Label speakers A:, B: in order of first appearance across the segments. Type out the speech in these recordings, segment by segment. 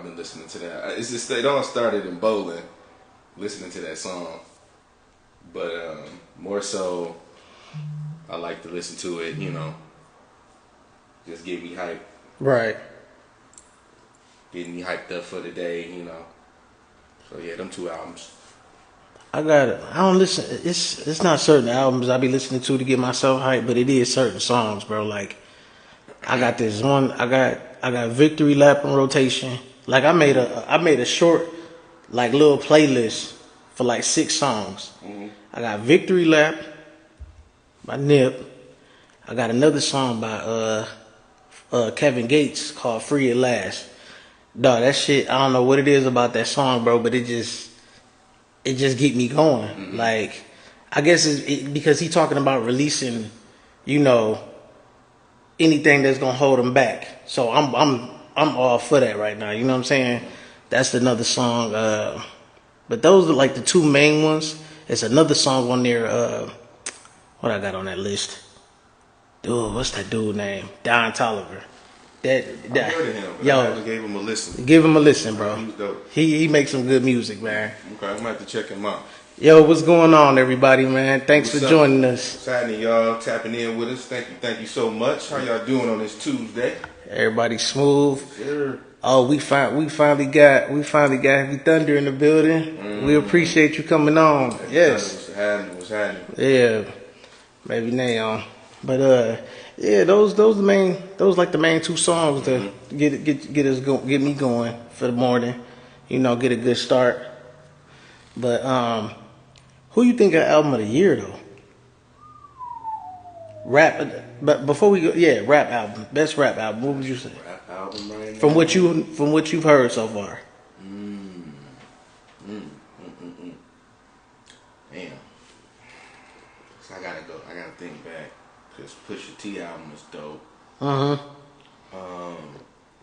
A: I've been listening to that. It's just it all started in bowling, listening to that song, but more so I like to listen to it. Just get me hyped,
B: Right.
A: getting me hyped up for the day. So yeah, them two albums.
B: I don't listen. It's not certain albums I be listening to get myself hyped, but it is certain songs, bro. Like I got this one. I got Victory Lap on rotation. Like I made a short like little playlist for like 6 songs. I got Victory Lap by Nip. I got another song by Kevin Gates called Free at Last. Dog, that shit. I don't know what it is about that song, bro, but it just get me going. Like, I guess because he talking about releasing, you know, anything that's gonna hold him back. So I'm all for that right now. You know what I'm saying? That's another song. But those are like the two main ones. There's another song on there. What I got on that list? Dude, what's that dude name? Don Tolliver.
A: I've
B: That
A: heard of him, but I
B: yo,
A: haven't gave him a listen.
B: give him a listen, bro.
A: He was dope.
B: He makes some good music, man.
A: Okay, I'm gonna have to check him out.
B: Yo, what's going on, everybody, man? Thanks for
A: What's up?
B: joining us.
A: What's happening, y'all? Tapping in with us. Thank you so much. How y'all doing on this Tuesday?
B: Everybody smooth.
A: Sure.
B: Oh, we finally got Heavy Thunder in the building. We appreciate you coming on. Yes.
A: What's happening? What's happening?
B: Yeah. Maybe now. But yeah, those the main those like the main two songs to get me going for the morning. Get a good start. But who you think got album of the year though? Rap. But before we go, yeah, rap album, best rap album. What would you say?
A: Rap album right
B: From
A: now.
B: what you've heard so far?
A: Mm, mm, mm, mm, mm. Damn. So I gotta go. I gotta think back. Cause Pusha T album was dope.
B: Uh huh.
A: Um,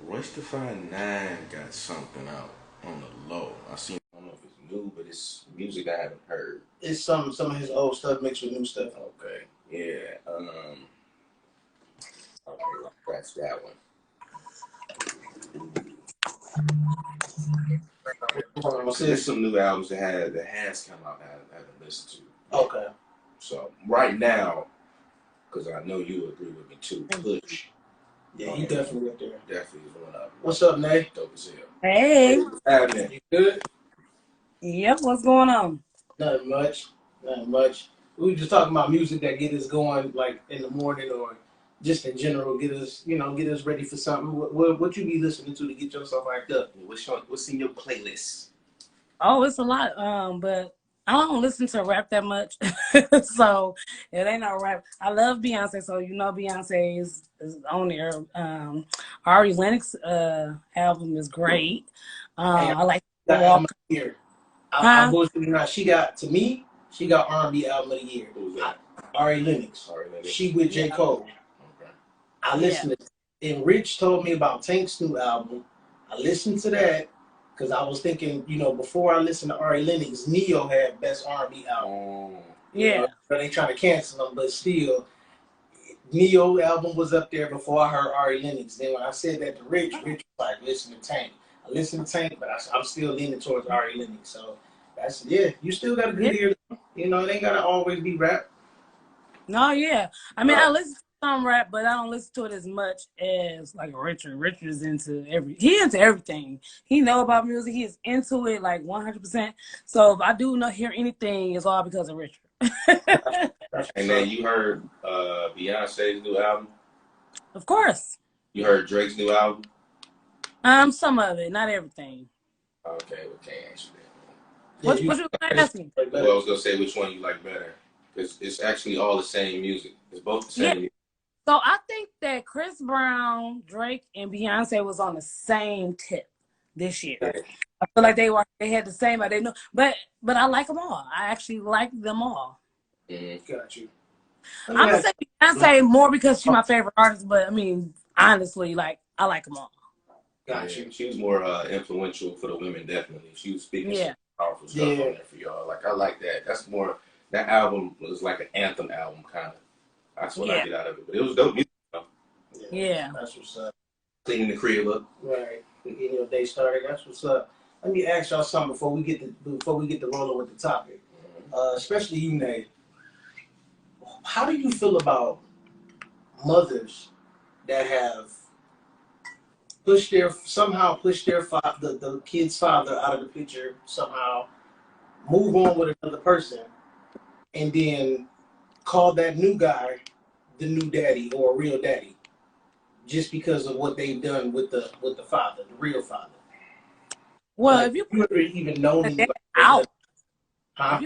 A: Royce da 5'9" got something out on the low. I don't know if it's new, but it's music I haven't heard.
B: It's some of his old stuff mixed with new stuff.
A: Okay. Yeah. Okay, well, that's that one. Cause there's some new albums that has come out that I haven't listened to.
B: Okay.
A: So right now, because I know you agree with me too, Push.
B: Yeah, he definitely up there.
A: Definitely is one of them.
B: What's up, Nay?
A: Dope as hell.
C: Hey,
A: What's happening?
B: You good?
C: yep, what's going on?
B: Nothing much. Nothing much. We were just talking about music that get us going, like in the morning or just in general, get us ready for something. What you be listening to get yourself hyped up?
A: What's in your playlist?
C: Oh, it's a lot. But I don't listen to rap that much, so it ain't no rap. I love Beyonce, so Beyonce is on there. Ari Lennox album is great.
B: Hey,
C: I like
B: that album
C: Walk.
B: of the year. I
C: Huh?
B: bullshit you not. She got R&B album of the year.
A: Who's that?
B: Ari Lennox.
A: Sorry, Lenny.
B: She with J
C: Yeah,
B: Cole.
A: Okay.
B: I
C: yeah,
B: listened to, and Rich told me about Tank's new album. I listened to that because I was thinking, before I listened to Ari Lennox, Neo had best R&B album.
A: Oh.
C: yeah.
B: But they trying to cancel him, but still, Neo album was up there before I heard Ari Lennox. Then when I said that to Rich was like, listen to Tank. I listened to Tank, but I'm still leaning towards Ari Lennox. So you still got a
C: Yeah.
B: good ear. It ain't gotta always be rap.
C: No, yeah. I mean, I listen to some rap, but I don't listen to it as much as like Richard. Richard's he into everything. He know about music. He is into it like 100%. So if I do not hear anything, it's all because of Richard.
A: And then you heard Beyonce's new album.
C: Of course.
A: You heard Drake's new album.
C: Some of it, not everything.
A: Okay, we can't answer that.
B: Yeah,
C: What you asking?
A: Well, I was gonna say which one you like better because it's actually all the same music. It's both the
C: Yeah.
A: same.
C: So I think that Chris Brown, Drake, and Beyonce was on the same tip this year. I feel like they had the same. I didn't know, but I like them all. I actually like them all.
B: Got you.
C: I'm gonna say Beyonce more because she's my favorite artist, but I mean, honestly, like I like them all.
B: Got you.
A: She was more influential for the women, definitely. She was speaking
C: Yeah,
A: some powerful stuff on there for y'all. Like I like that. That album was like an anthem album kind of. That's what I
C: yeah,
A: get out of it. But it was dope music.
C: yeah.
B: That's what's up.
A: Cleaning the crib up.
B: Right. for getting your day started. That's what's up. Let me ask y'all something before we get to rolling with the topic. Especially you, Nate. How do you feel about mothers that have pushed their the kid's father out of the picture somehow, move on with another person, and then call that new guy the new daddy or a real daddy, just because of what they've done with the father, the real father?
C: Well,
B: Like,
C: if you
B: you ever even known
C: put that
B: anybody that does?
C: out,
B: Huh?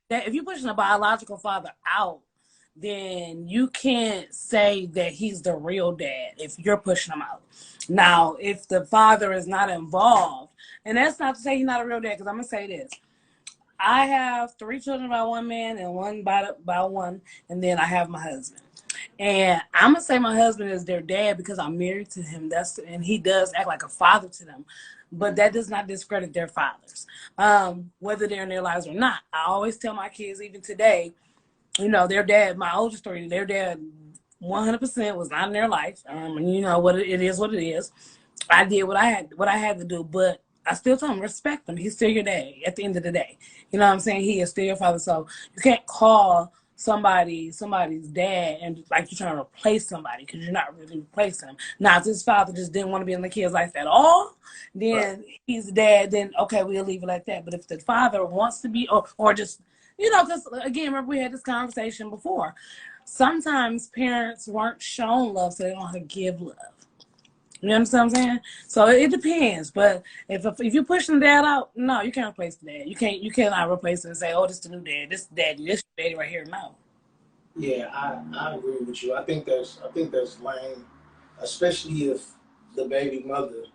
C: if you pushing a biological father out, then you can't say that he's the real dad if you're pushing him out. Now, if the father is not involved, and that's not to say he's not a real dad, because I'm gonna say this: I have 3 children by one man and one by one, and then I have my husband. And I'm gonna say my husband is their dad because I'm married to him. And he does act like a father to them, but that does not discredit their fathers, whether they're in their lives or not. I always tell my kids, even today, their dad, my oldest 3, their dad, 100% was not in their life. And you know it is what it is. I did what I had to do, but I still tell him respect him. He's still your dad at the end of the day. You know what I'm saying? He is still your father. So you can't call somebody's dad and like you're trying to replace somebody because you're not really replacing him. Now, if this father just didn't want to be in the kid's life at all, then he's the dad. Then okay, we'll leave it like that. But if the father wants to be, or just because again, remember we had this conversation before. Sometimes parents weren't shown love, so they don't know how to give love. You understand what I'm saying? So it depends. But if you're pushing the dad out, no, you can't replace the dad. You cannot replace it and say, oh, this is the new dad. This is daddy. This is daddy right here. No.
B: Yeah, I agree with you. I think that's lame, especially if the baby mother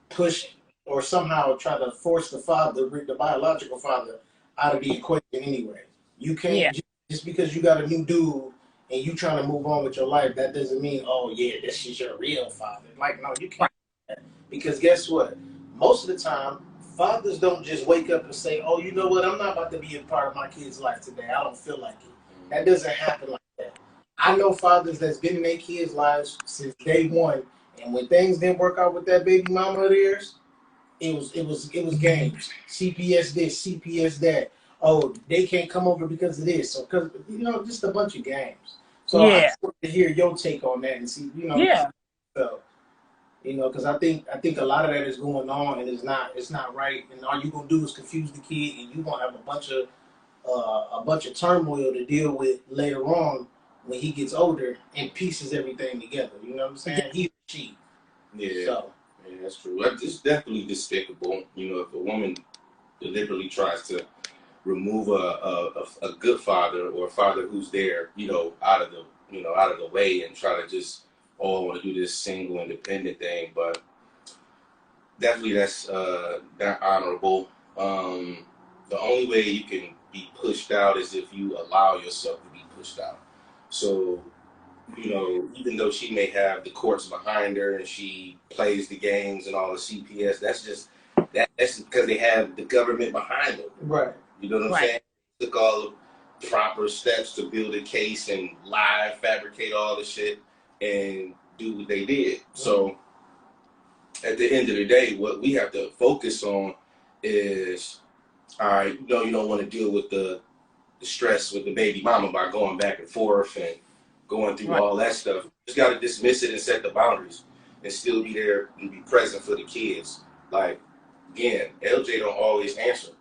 B: push or somehow try to force the biological father out of the equation anyway. You
C: Yeah.
B: can't just because you got a new dude and you trying to move on with your life, that doesn't mean, oh yeah, this is your real father. Like, no, you can't. Because guess what? Most of the time, fathers don't just wake up and say, oh, you know what? I'm not about to be a part of my kid's life today. I don't feel like it. That doesn't happen like that. I know fathers that's been in their kids' lives since day one, and when things didn't work out with that baby mama of theirs, it was games. CPS this, CPS that. Oh, they can't come over because of this, or because just a bunch of games. So I
C: Yeah.
B: just want to hear your take on that and see,
C: Yeah.
B: so, because I think a lot of that is going on and it's not right. And all you gonna do is confuse the kid, and you gonna have a bunch of turmoil to deal with later on when he gets older and pieces everything together. You know what I'm saying? He or she.
A: Yeah,
B: So
A: yeah, that's true. It's definitely despicable. If a woman deliberately tries to remove a good father or a father who's there, out of the way and try to just want to do this single independent thing, but definitely that's not honorable. The only way you can be pushed out is if you allow yourself to be pushed out. So, even though she may have the courts behind her and she plays the games and all the CPS, that's because they have the government behind them.
B: right.
A: You know what I'm
C: Right.
A: saying? Took all the proper steps to build a case and lie, fabricate all the shit, and do what they did. So at the end of the day, what we have to focus on is, all right, you don't want to deal with the stress with the baby mama by going back and forth and going through
C: Right.
A: all that stuff. You just got to dismiss it and set the boundaries and still be there and be present for the kids. Like, again, LJ don't always answer.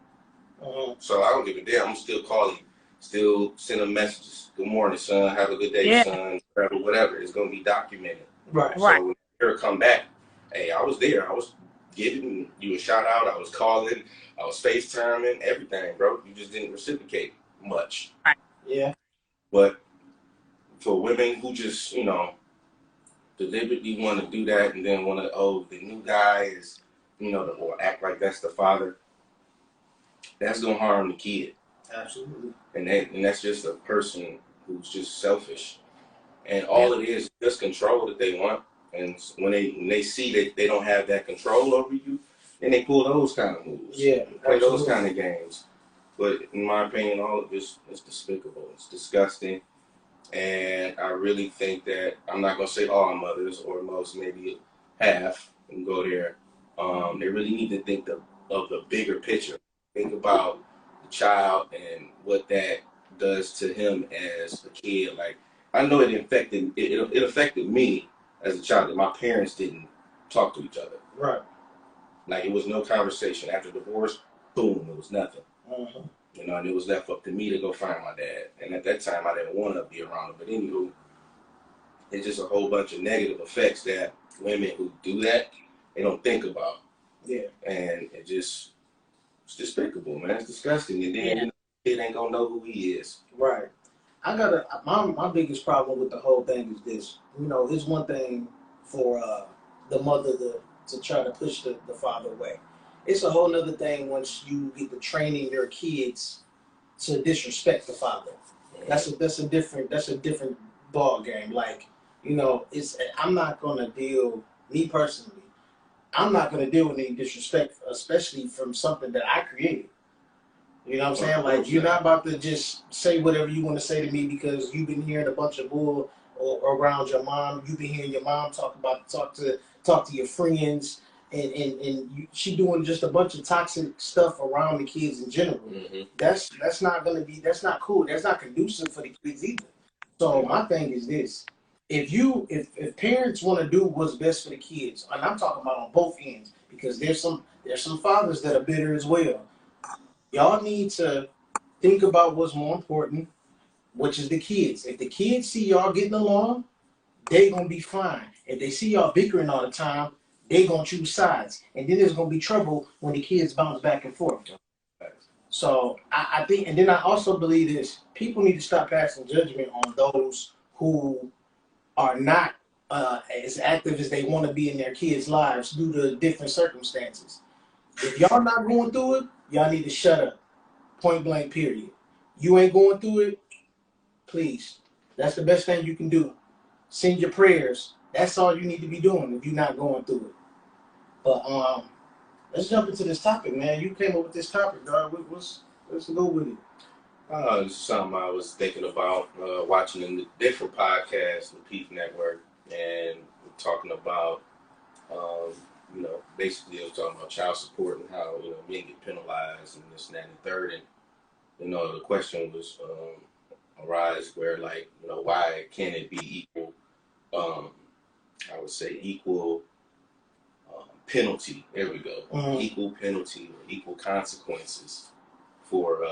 A: So I don't give a damn. I'm still calling, still sending messages. Good morning, son. Have a good day,
C: Yeah.
A: son. Whatever. It's going to be documented.
B: Right.
C: Right.
A: So when you come back, hey, I was there. I was giving you a shout out. I was calling. I was FaceTiming, everything, bro. You just didn't reciprocate much.
C: Right.
B: Yeah.
A: But for women who just, deliberately want to do that and then want to, the new guy is, or act like that's the father, that's going to harm the kid.
B: Absolutely.
A: And that's just a person who's just selfish. And
C: Yeah.
A: all it is just control that they want. And when they see that they don't have that control over you, then they pull those kind of moves.
B: Yeah.
A: Play those
B: Absolutely.
A: kind of games. But in my opinion, all of this is despicable. It's disgusting. And I really think that, I'm not going to say all mothers, or most, maybe half, and go there. They really need to think of the bigger picture. Think about the child and what that does to him as a kid. Like I know it affected me as a child that my parents didn't talk to each other.
B: Right.
A: Like it was no conversation after divorce. Boom, it was nothing.
B: Mm-hmm.
A: You know, and it was left up to me to go find my dad. And at that time, I didn't want to be around him. But anywho, it's just a whole bunch of negative effects that women who do that, they don't think about.
B: Yeah.
A: And it's despicable, man. It's disgusting. And then, you know, kid ain't gonna know who he is.
B: Right. My biggest problem with the whole thing is this. You know, it's one thing for the mother to try to push the father away. It's a whole nother thing once you get to training your kids to disrespect the father. That's a different ball game. Like, you know, I'm not gonna deal, me personally, I'm not gonna deal with any disrespect, especially from something that I created. You know what I'm saying? Like, you're not about to just say whatever you want to say to me because you've been hearing a bunch of bull around your mom. You've been hearing your mom talk to your friends, and she doing just a bunch of toxic stuff around the kids in general.
A: Mm-hmm.
B: That's not cool. That's not conducive for the kids either. So my thing is this: if parents want to do what's best for the kids, and I'm talking about on both ends, because there's some fathers that are bitter as well. Y'all need to think about what's more important, which is the kids. If the kids see y'all getting along, they gonna be fine. If they see y'all bickering all the time, they gonna choose sides, and then there's gonna be trouble when the kids bounce back and forth. So I think, and then I also believe this: people need to stop passing judgment on those who are not as active as they want to be in their kids' lives due to different circumstances. If y'all not going through it, y'all need to shut up. Point blank, period. You ain't going through it, please. That's the best thing you can do. Send your prayers. That's all you need to be doing if you're not going through it. But let's jump into this topic, man. You came up with this topic, dog. Let's go with it.
A: It's something I was thinking about watching in the different podcasts, the Peak Network, and we're talking about, you know, basically it was talking about child support and how, you know, men get penalized and this and that and the third. And, you know, the question was arise where, like, you know, why can't it be equal, I would say equal penalty, there we go, equal penalty or equal consequences for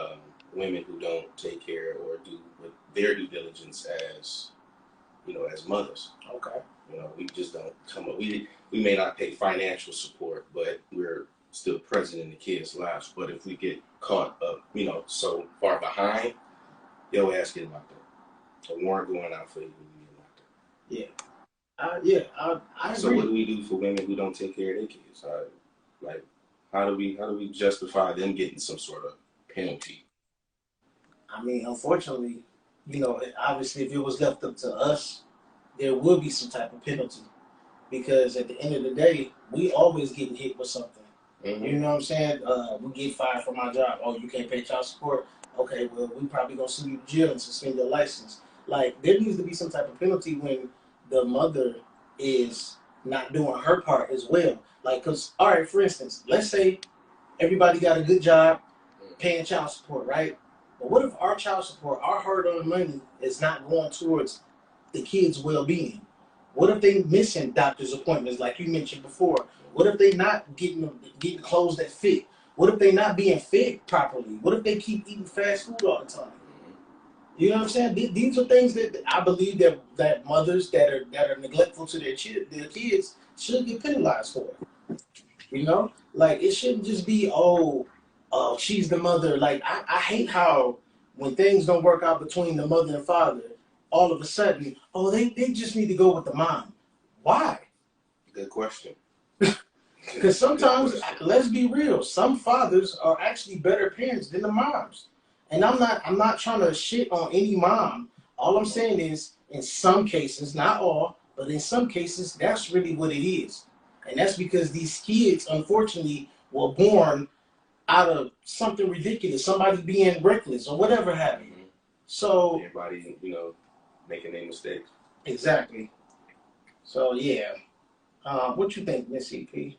A: women who don't take care or do with their due diligence as, you know, as mothers.
B: Okay.
A: You know, we just don't come up. We may not pay financial support, but we're still present in the kids' lives. But if we get caught up, you know, so far behind, your ass getting locked up. A warrant going out for you when you get locked up.
B: Yeah. I agree.
A: So what do we do for women who don't take care of their kids? Like, how do we justify them getting some sort of penalty?
B: I mean, unfortunately, you know, obviously, if it was left up to us, there would be some type of penalty because at the end of the day, we always getting hit with something. Mm-hmm. You know what I'm saying? We get fired from our job. Oh, you can't pay child support? Okay, well, we probably gonna send you to jail and suspend your license. Like, there needs to be some type of penalty when the mother is not doing her part as well. Like, cause all right, for instance, let's say everybody got a good job paying child support, right? But what if our child support, our hard-earned money, is not going towards the kids' well-being? What if they missing doctor's appointments, like you mentioned before? What if they not getting clothes that fit? What if they not being fed properly? What if they keep eating fast food all the time? You know what I'm saying? These are things that I believe that mothers that are neglectful to their kids should get penalized for. You know, like it shouldn't just be she's the mother. Like I hate how when things don't work out between the mother and father, all of a sudden, they just need to go with the mom. Why?
A: Good question.
B: Because sometimes, let's be real, some fathers are actually better parents than the moms. And I'm not trying to shit on any mom. All I'm saying is, in some cases, not all, but in some cases, that's really what it is. And that's because these kids, unfortunately, were born out of something ridiculous, somebody being reckless or whatever happened. Mm-hmm. So
A: everybody, you know, making their mistakes.
B: Exactly. So yeah. What you think, Miss EP?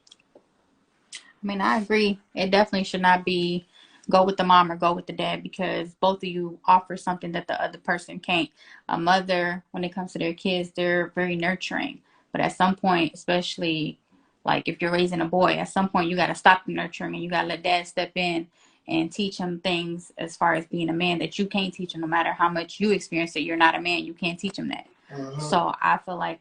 D: I mean, I agree. It definitely should not be go with the mom or go with the dad, because both of you offer something that the other person can't. A mother, when it comes to their kids, they're very nurturing. But at some point, especially like if you're raising a boy, at some point you got to stop the nurturing and you got to let dad step in and teach him things as far as being a man that you can't teach him. No matter how much you experience it, you're not a man. You can't teach him that. So I feel like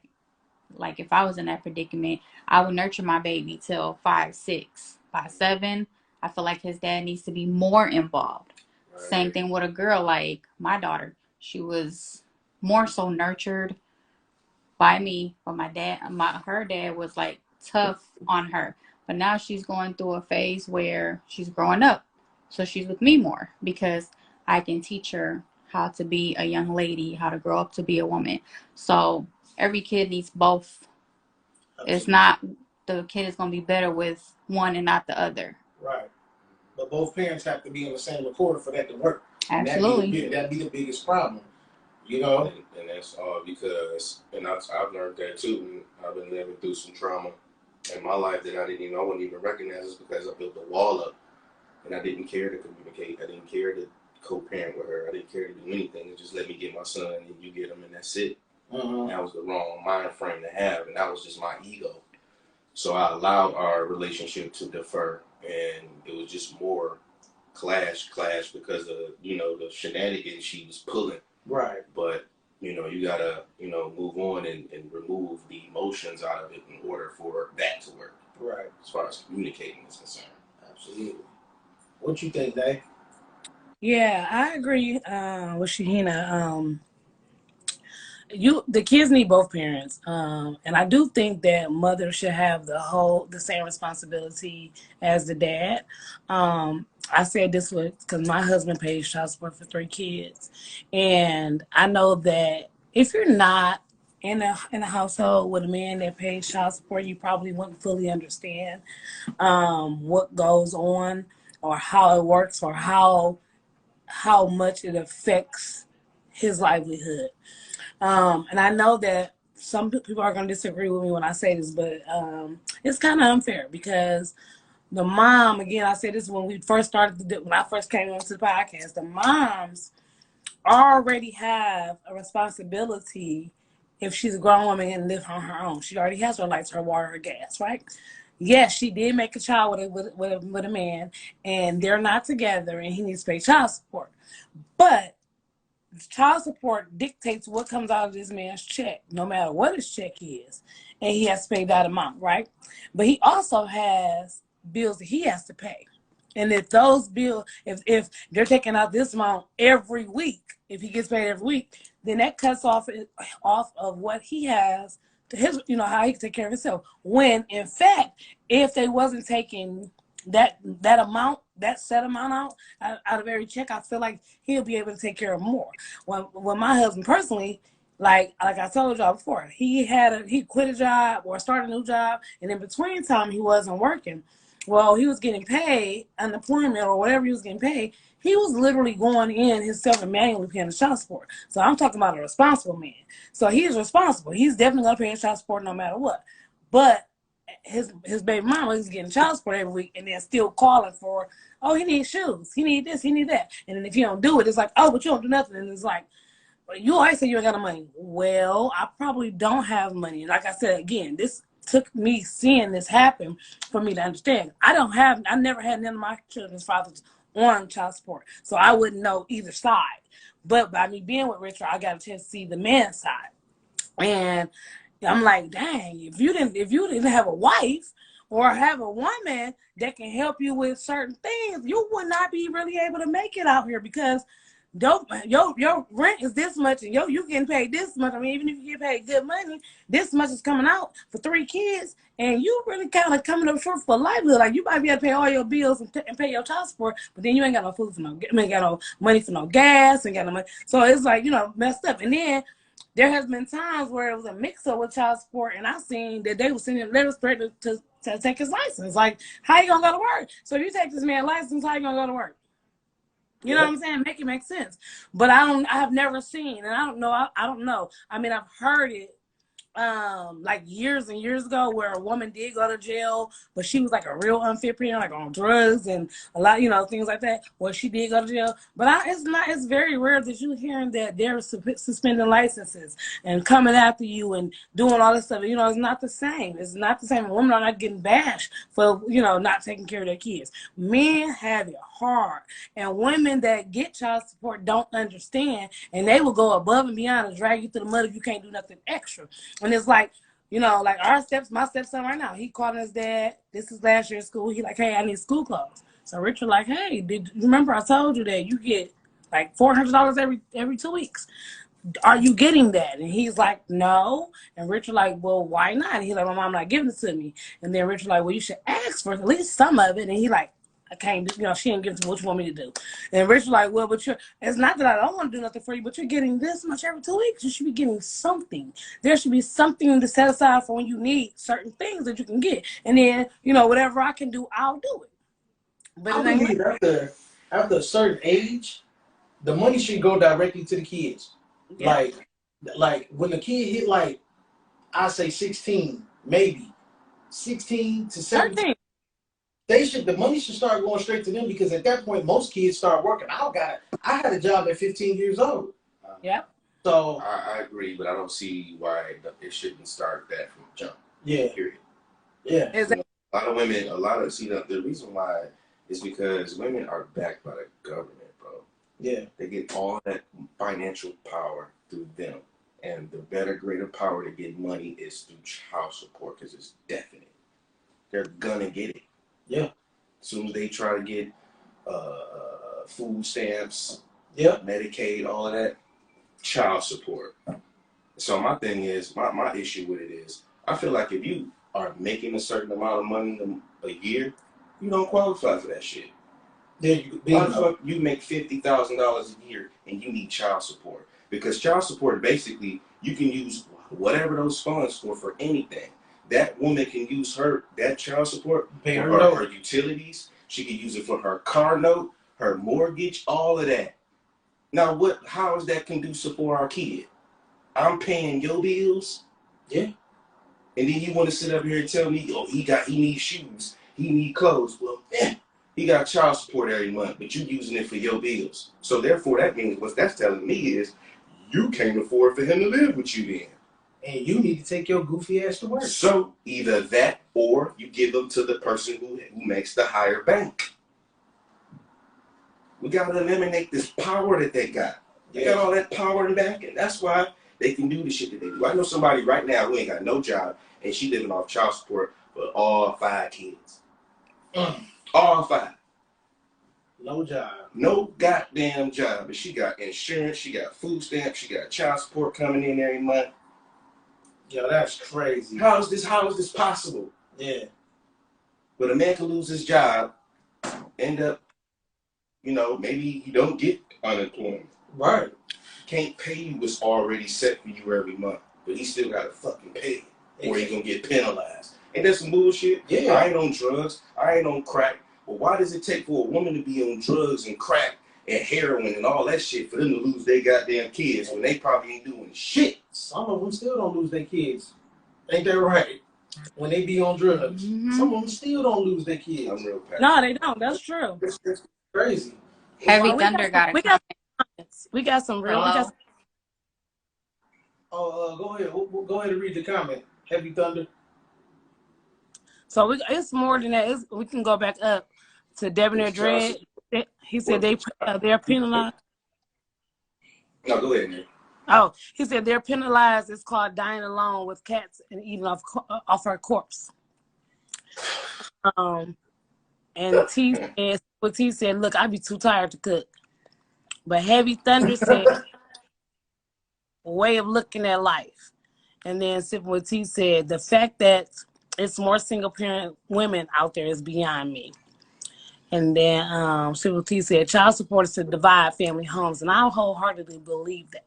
D: if I was in that predicament, I would nurture my baby till 5, 6. By 7, I feel like his dad needs to be more involved. Right. Same thing with a girl like my daughter. She was more so nurtured by me, but her dad was like tough on her. But now she's going through a phase where she's growing up. So she's with me more because I can teach her how to be a young lady, how to grow up to be a woman. So every kid needs both. Absolutely. It's not the kid is going to be better with one and not the other.
B: Right. But both parents have to be on the same accord for that to work.
D: Absolutely.
B: That'd be the biggest problem. You know?
A: And that's all because, and I've learned that too. And I've been living through some trauma in my life that I wouldn't even recognize is because I built a wall up and I didn't care to communicate. I didn't care to co-parent with her. I didn't care to do anything. It just let me get my son and you get him and that's it. That was the wrong mind frame to have, and that was just my ego. So I allowed our relationship to defer, and it was just more clash because of, the shenanigans she was pulling.
B: Right.
A: But, you gotta, move on and remove the emotions out of it in order for that to work.
B: Right.
A: As far as communicating is concerned.
B: Absolutely. What you think, Dave?
C: Yeah, I agree with Shahina. The kids need both parents, and I do think that mother should have the same responsibility as the dad. I said this because my husband pays child support for 3 kids, and I know that if you're not in a household with a man that pays child support, you probably wouldn't fully understand what goes on or how it works or how much it affects his livelihood. And I know that some people are going to disagree with me when I say this, but it's kind of unfair because the mom, again, I said this when when I first came onto the podcast, the moms already have a responsibility if she's a grown woman and live on her own. She already has her lights, her water, her gas, right? Yes, she did make a child with a man, and they're not together, and he needs to pay child support. But child support dictates what comes out of this man's check, no matter what his check is. And he has to pay that amount, right? But he also has bills that he has to pay. And if those bills, if they're taking out this amount every week, if he gets paid every week, then that cuts off of what he has to his, how he can take care of himself. When in fact, if they wasn't taking that amount, that set amount out of every check, I feel like he'll be able to take care of more. When my husband personally, like I told y'all before, he quit a job or started a new job, and in between time he wasn't working. Well, he was getting paid unemployment or whatever he was getting paid. He was literally going in himself and manually paying the child support. So I'm talking about a responsible man. So he's responsible. He's definitely gonna pay his child support no matter what. But his baby mama is getting child support every week and then still calling for, oh, he needs shoes, he need this, he need that. And then if you don't do it, it's like, oh, but you don't do nothing. And it's like, well, you always say you ain't got no money. Well, I probably don't have money. Like I said, again, this took me seeing this happen for me to understand. I never had none of my children's fathers on child support. So I wouldn't know either side. But by me being with Richard, I got a chance to see the man's side. And I'm like, dang, if you didn't have a wife or have a woman that can help you with certain things, you would not be really able to make it out here because your rent is this much and you getting paid this much. I mean, even if you get paid good money, this much is coming out for 3 kids, and you really kind of coming up short for a livelihood. Like you might be able to pay all your bills and pay your child support, but then you ain't got no food ain't got no money for no gas, ain't got no money. So it's like messed up. And then there has been times where it was a mix-up with child support, and I seen that they were sending letters threatening to take his license. Like, how you gonna go to work? So if you take this man's license, how you gonna go to work? You know what I'm saying? Make it make sense. But I have never seen, and I don't know. I don't know. I mean, I've heard it like years and years ago where a woman did go to jail, but she was like a real unfit parent, like on drugs and a lot, things like that, where she did go to jail. But it's very rare that you're hearing that they're suspending licenses and coming after you and doing all this stuff. It's not the same. It's not the same. Women are not getting bashed for, not taking care of their kids. Men have it hard. And women that get child support don't understand, and they will go above and beyond and drag you through the mud if you can't do nothing extra. And it's like, like my stepson right now, he called his dad. This is last year at school. He like, hey, I need school clothes. So Richard like, hey, did you remember I told you that you get like $400 every 2 weeks? Are you getting that? And he's like, no. And Richard like, well, why not? And he's like, my mom not giving it to me. And then Richard like, well, you should ask for at least some of it. And he like, I can't do, she didn't give it to me. What you want me to do? And Richard like, well, but it's not that I don't want to do nothing for you, but you're getting this much every 2 weeks. You should be getting something. There should be something to set aside for when you need certain things that you can get. And then, whatever I can do, I'll do it. But
B: I believe after a certain age, the money should go directly to the kids. Yeah. Like when the kid hit like, I say 16, maybe 16 to 17. The money should start going straight to them, because at that point most kids start working. I had a job at 15 years old.
C: Yeah.
B: So
A: I agree, but I don't see why it shouldn't start that from jump.
B: Yeah.
A: Period.
B: Yeah.
A: A lot of women, the reason why is because women are backed by the government, bro.
B: Yeah.
A: They get all that financial power through them. And the better, greater power to get money is through child support, because it's definite. They're gonna get it.
B: Yeah.
A: As soon as they try to get food stamps, Medicaid, all of that, child support. So my thing is, my issue with it is, I feel like if you are making a certain amount of money a year, you don't qualify for that shit. You make $50,000 a year and you need child support, because child support basically you can use whatever those funds for anything. That woman can use that child support for her utilities. She can use it for her car note, her mortgage, all of that. Now, how is that conducive for our kid? I'm paying your bills.
B: Yeah.
A: And then you want to sit up here and tell me, oh, he needs shoes, he needs clothes. Well, he got child support every month, but you using it for your bills. So therefore, that means what that's telling me is you can't afford for him to live with you then.
B: And you need to take your goofy ass to work.
A: So either that, or you give them to the person who makes the higher bank. We got to eliminate this power that they got. They got all that power in back, and that's why they can do the shit that they do. I know somebody right now who ain't got no job, and she living off child support for all 5 kids. All 5.
B: No job.
A: No goddamn job. But she got insurance, she got food stamps, she got child support coming in every month.
B: Yo, that's crazy.
A: How is this possible?
B: Yeah.
A: But a man can lose his job, end up, maybe you don't get unemployment.
B: Right.
A: Can't pay you what's already set for you every month, but he still got to fucking pay it, or he gonna get penalized. Ain't that some bullshit?
B: Yeah.
A: I ain't on drugs. I ain't on crack. But why does it take for a woman to be on drugs and crack and heroin and all that shit for them to lose their goddamn kids when they probably ain't doing shit?
B: Some of them still don't lose their kids. Ain't that right? When they be on drugs, some of them still don't lose their kids.
A: I'm real passionate.
C: No, they don't. That's true.
B: That's crazy.
D: Heavy Thunder got a comment.
C: We got some real.
B: Go ahead. Go ahead and read the comment. Heavy Thunder.
C: So it's more than that. We can go back up to Debonair Dread. He said they're penalized.
A: No, go ahead, man.
C: Oh, he said they're penalized. It's called dying alone with cats and eating off her corpse. And T said, look, I'd be too tired to cook. But Heavy Thunder said, way of looking at life. And then Sipping with T said, the fact that it's more single parent women out there is beyond me. And then Sipping with T said, child support is to divide family homes. And I wholeheartedly believe that.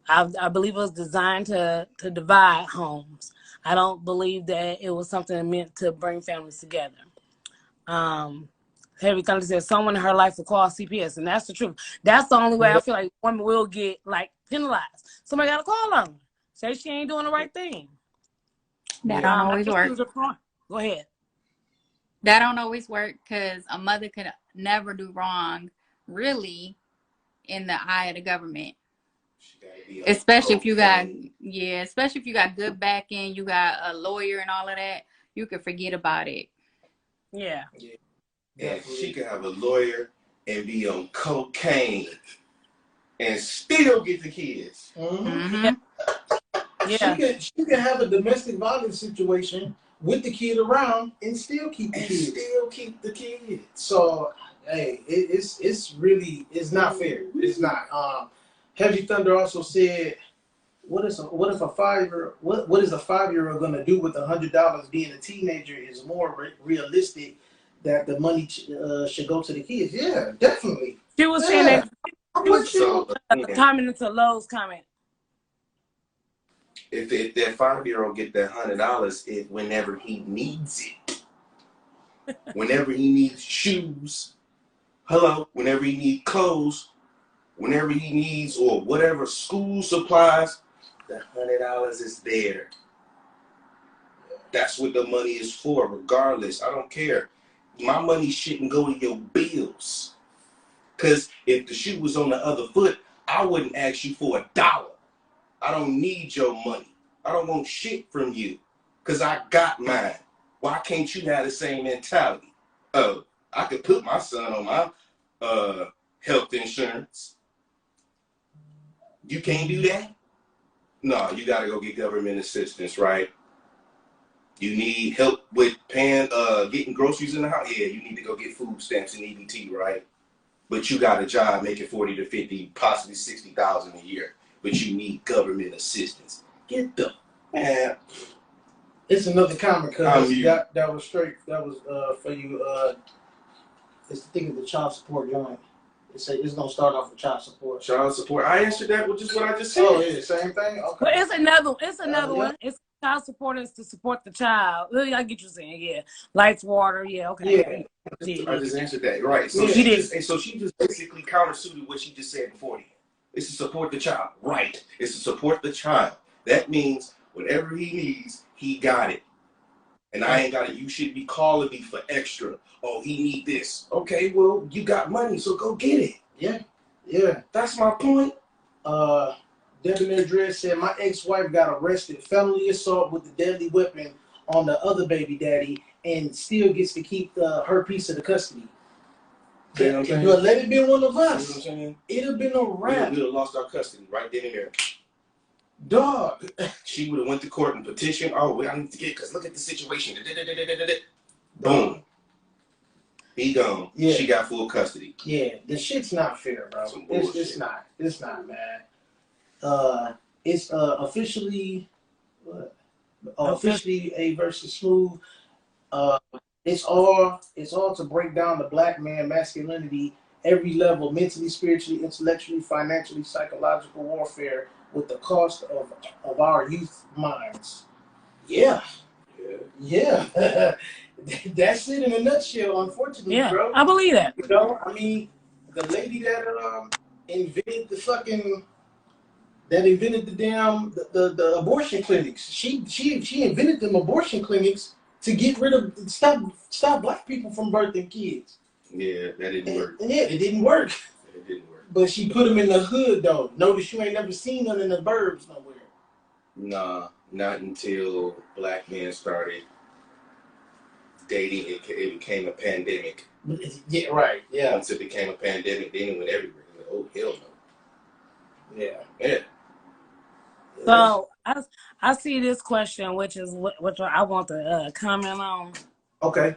C: I believe it was designed to divide homes. I don't believe that it was something meant to bring families together. Heavy Thunder said someone in her life will call CPS, and that's the truth. That's the only way I feel like women will get penalized. Somebody got to call on them. say she ain't doing the right thing.
D: That don't
C: I
D: always
C: guess she
D: work.
C: was a crime. Go ahead.
D: That don't always work because a mother could never do wrong, really, in the eye of the government. Especially if you got, especially if you got good backing, you got a lawyer and all of that, you can forget about it.
C: Yeah.
A: And she could have a lawyer and be on cocaine and still get the kids.
C: Yeah.
B: She can have a domestic violence situation with the kid around and still keep the kid. So hey, it's really not fair. It's not. Heavy Thunder also said, what is a 5-year-old gonna do with $100 being a teenager is more realistic that the money should go to the kids. Yeah, definitely.
C: She was saying that she was
A: commenting
C: into Lowe's comment.
A: If that 5-year-old get that $100, whenever he needs it, whenever he needs shoes, whenever he needs clothes, whenever he needs or whatever school supplies, the $100 is there. That's what the money is for, regardless. I don't care. My money shouldn't go to your bills. Because if the shoe was on the other foot, I wouldn't ask you for $1. I don't need your money. I don't want shit from you. Because I got mine. Why can't you have the same mentality? Oh, I could put my son on my health insurance. You can't do that? No, you got to go get government assistance, right? You need help with paying, getting groceries in the house? Yeah, you need to go get food stamps and EBT, right? But you got a job making 40 to 50, possibly 60,000 a year. But you need government assistance. Get the man.
B: It's another comment because that was straight. That was for you. It's the thing of the child support joint. It said it's gonna start off with child support.
A: Child support. I answered that with just what I just said.
B: Oh yeah, same thing. Okay.
C: But it's another one. It's child support is to support the child. Really, I get you saying, yeah. Lights, water, yeah, okay.
A: Yeah. I just answered that. Right. So she just basically countersuited what she just said before. It's to support the child. Right. It's to support the child. That means whatever he needs, he got it. And I ain't got it. You should be calling me for extra. Oh, he need this. Okay, well, you got money, so go get it.
B: Yeah. Yeah.
A: That's my point.
B: Debonair Dredd said, my ex-wife got arrested, felony assault with a deadly weapon on the other baby daddy, and still gets to keep her piece of the custody. If you had let it be one of us, it'd have been a wrap.
A: We'd have lost our custody right then and there.
B: Dog.
A: She would have went to court and petitioned. Oh, well, I need to get it because look at the situation. Boom. He gone. Yeah. She got full custody.
B: Yeah, the shit's not fair, bro. It's not. It's not, man. It's officially A versus Smooth. It's all to break down the black man masculinity, every level, mentally, spiritually, intellectually, financially, psychological warfare with the cost of our youth minds. Yeah. That's it in a nutshell, unfortunately, bro.
C: I believe that.
B: You know, I mean, the lady that invented the damn the abortion clinics. She invented them abortion clinics to get rid of stop black people from birthing kids.
A: Yeah, that didn't work.
B: Yeah, it didn't work.
A: It didn't work.
B: But she put them in the hood though. Notice you ain't never seen them in the burbs nowhere.
A: Nah, not until black men started dating. It became a pandemic.
B: Yeah, right. Yeah.
A: Once it became a pandemic, then it went everywhere. Like, oh hell no.
B: Yeah.
C: So I see this question, which I want to comment on.
B: Okay.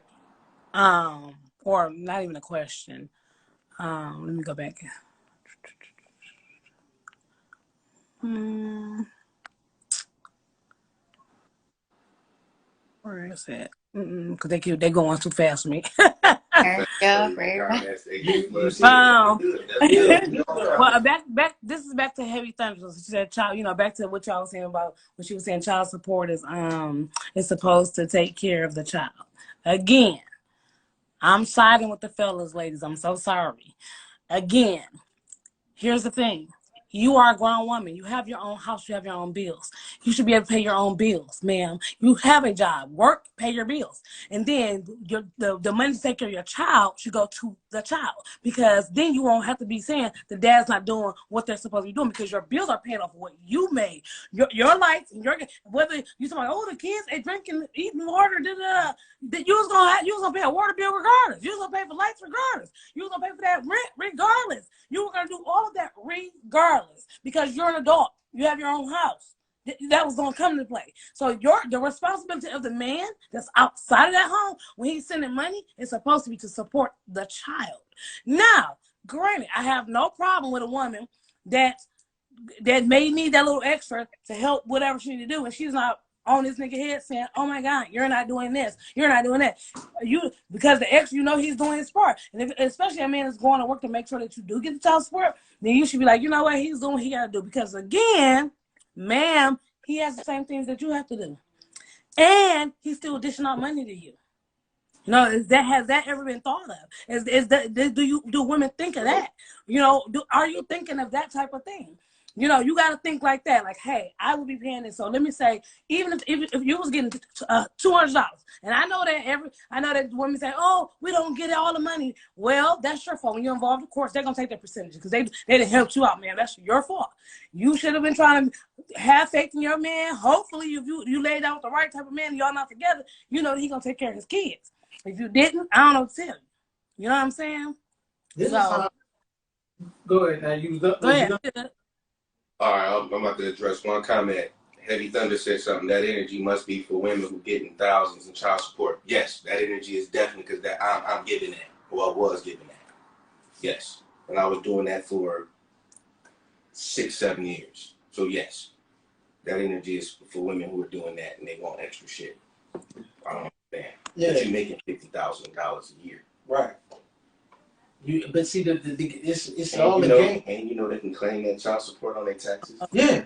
C: Or not even a question. Let me go back. Where is it? Because they going too fast for me. Well, back. This is back to Heavy Thunder. She said, "Child, back to what y'all was saying about when she was saying child support is supposed to take care of the child." Again, I'm siding with the fellas, ladies. I'm so sorry. Again, here's the thing: You are a grown woman. You have your own house. You have your own bills. You should be able to pay your own bills, ma'am. You have a job. Work, pay your bills. And then the money to take care of your child should go to the child. Because then you won't have to be saying the dad's not doing what they're supposed to be doing, because your bills are paying off what you made. Your lights, whether you talking about, oh, the kids are drinking, eating water, that you was gonna pay a water bill regardless. You was gonna pay for lights regardless. You was gonna pay for that rent regardless. You were gonna do all of that regardless, because you're an adult. You have your own house. That was gonna come into play. So the responsibility of the man that's outside of that home when he's sending money is supposed to be to support the child. Now, granted, I have no problem with a woman that may need that little extra to help whatever she need to do, and she's not on this nigga head saying, oh my God, you're not doing this, you're not doing that. Because the extra, he's doing his part. And especially a man is going to work to make sure that you do get the child support, then you should be like, you know what, he's doing what he got to do. Because again, ma'am, he has the same things that you have to do. And he's still dishing out money to you. Has that ever been thought of? Do women think of that? Are you thinking of that type of thing? You got to think like that. Like, hey, I will be paying this. So let me say, even if you was getting $200, and I know that women say, oh, we don't get all the money. Well, that's your fault. When you're involved, of course, they're gonna take their percentage because they didn't help you out, man. That's your fault. You should have been trying to have faith in your man. Hopefully, if you laid out the right type of man, and y'all not together, that he gonna take care of his kids. If you didn't, I don't know what to tell you. You know what I'm saying?
B: Go ahead. Now you go
C: ahead.
A: All right, I'm about to address one comment. Heavy Thunder said something. That energy must be for women who getting thousands in child support. Yes, that energy is definitely because I'm giving that. Well, I was giving that. Yes, and I was doing that for 6-7 years. So yes, that energy is for women who are doing that and they want extra shit. I don't understand. Yeah. But you're making $50,000 a year.
B: Right. But see, it's
A: and
B: all the game.
A: And they can claim that child support on their taxes.
B: Yeah.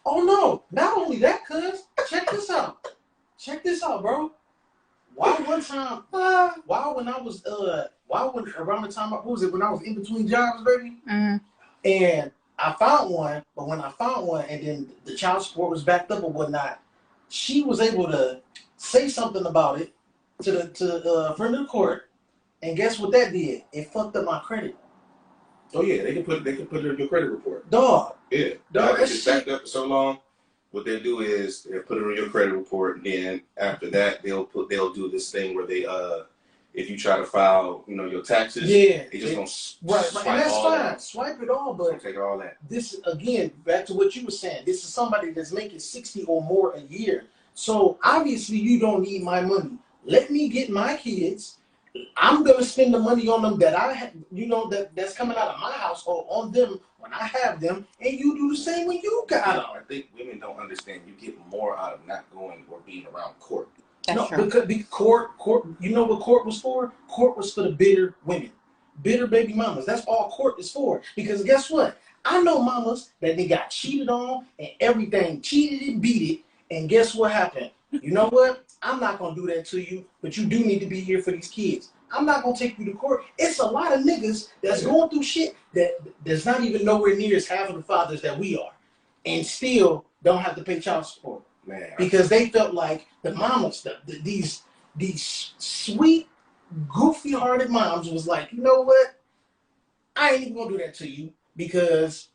B: Oh no! Not only that, cuz check this out. Check this out, bro. Why one time? When I was around the time when I was in between jobs, baby, and I found one. But when I found one, and then the child support was backed up or whatnot, she was able to say something about it to the friend of the court. And guess what that did? It fucked up my credit.
A: Oh yeah, they can put it in your credit report.
B: Dog.
A: Yeah. Dog. If it's backed up for so long, what they'll do is they'll put it on your credit report, and then after that they'll do this thing where they if you try to file your taxes, they just gonna swipe
B: and that's
A: all
B: fine.
A: that.
B: Swipe it all, but
A: take all that.
B: This again, back to what you were saying. This is somebody that's making 60 or more a year. So obviously you don't need my money. Let me get my kids. I'm gonna spend the money on them that I have, that's coming out of my house or on them when I have them, and you do the same when you got them.
A: I think women don't understand. You get more out of not going or being around court.
D: That's true.
B: Because court. You know what court was for? Court was for the bitter women, bitter baby mamas. That's all court is for. Because guess what? I know mamas that they got cheated on and everything, cheated and beat it, and guess what happened? You know what? I'm not going to do that to you, but you do need to be here for these kids. I'm not going to take you to court. It's a lot of niggas that's going through shit that's not even nowhere near as half of the fathers that we are, and still don't have to pay child support.
A: Man,
B: because they felt like the mamas, these sweet, goofy-hearted moms was like, you know what? I ain't even going to do that to you because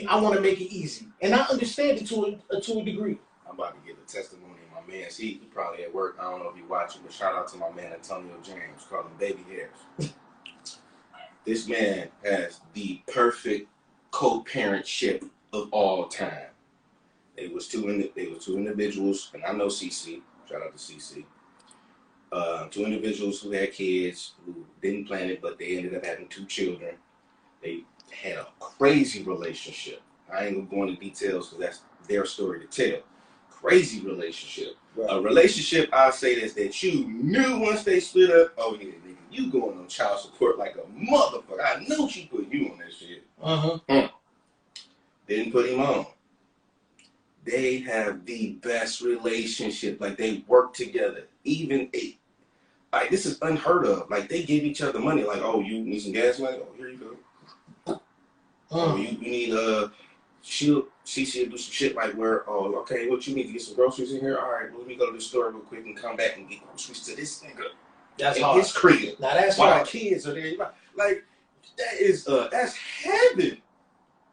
B: I want to make it easy. And I understand it to a degree.
A: I'm about to give a testimony. My man, he probably at work. I don't know if he watching, but shout out to my man Antonio James. Call him Baby Hairs. This man has the perfect co-parentship of all time. It was two individuals, and I know CC. Shout out to CC. Two individuals who had kids who didn't plan it, but they ended up having 2 children. They had a crazy relationship. I ain't gonna go into details because that's their story to tell. Crazy relationship. Right. A relationship, I say this, that you knew once they split up, oh yeah, nigga, you going on child support like a motherfucker. I knew she put you on that shit. Didn't put him on. They have the best relationship. Like, they work together. Like, this is unheard of. Like, they give each other money. Like, oh, you need some gas money? Oh, here you go. Oh, you need she'll do some shit like where, oh, okay, what you need to get some groceries in here? All right, well, let me go to the store real quick and come back and get groceries to this nigga.
B: That's hard.
A: His crib.
B: Now that's
A: while
B: hard.
A: the kids are there. Like, that's heaven.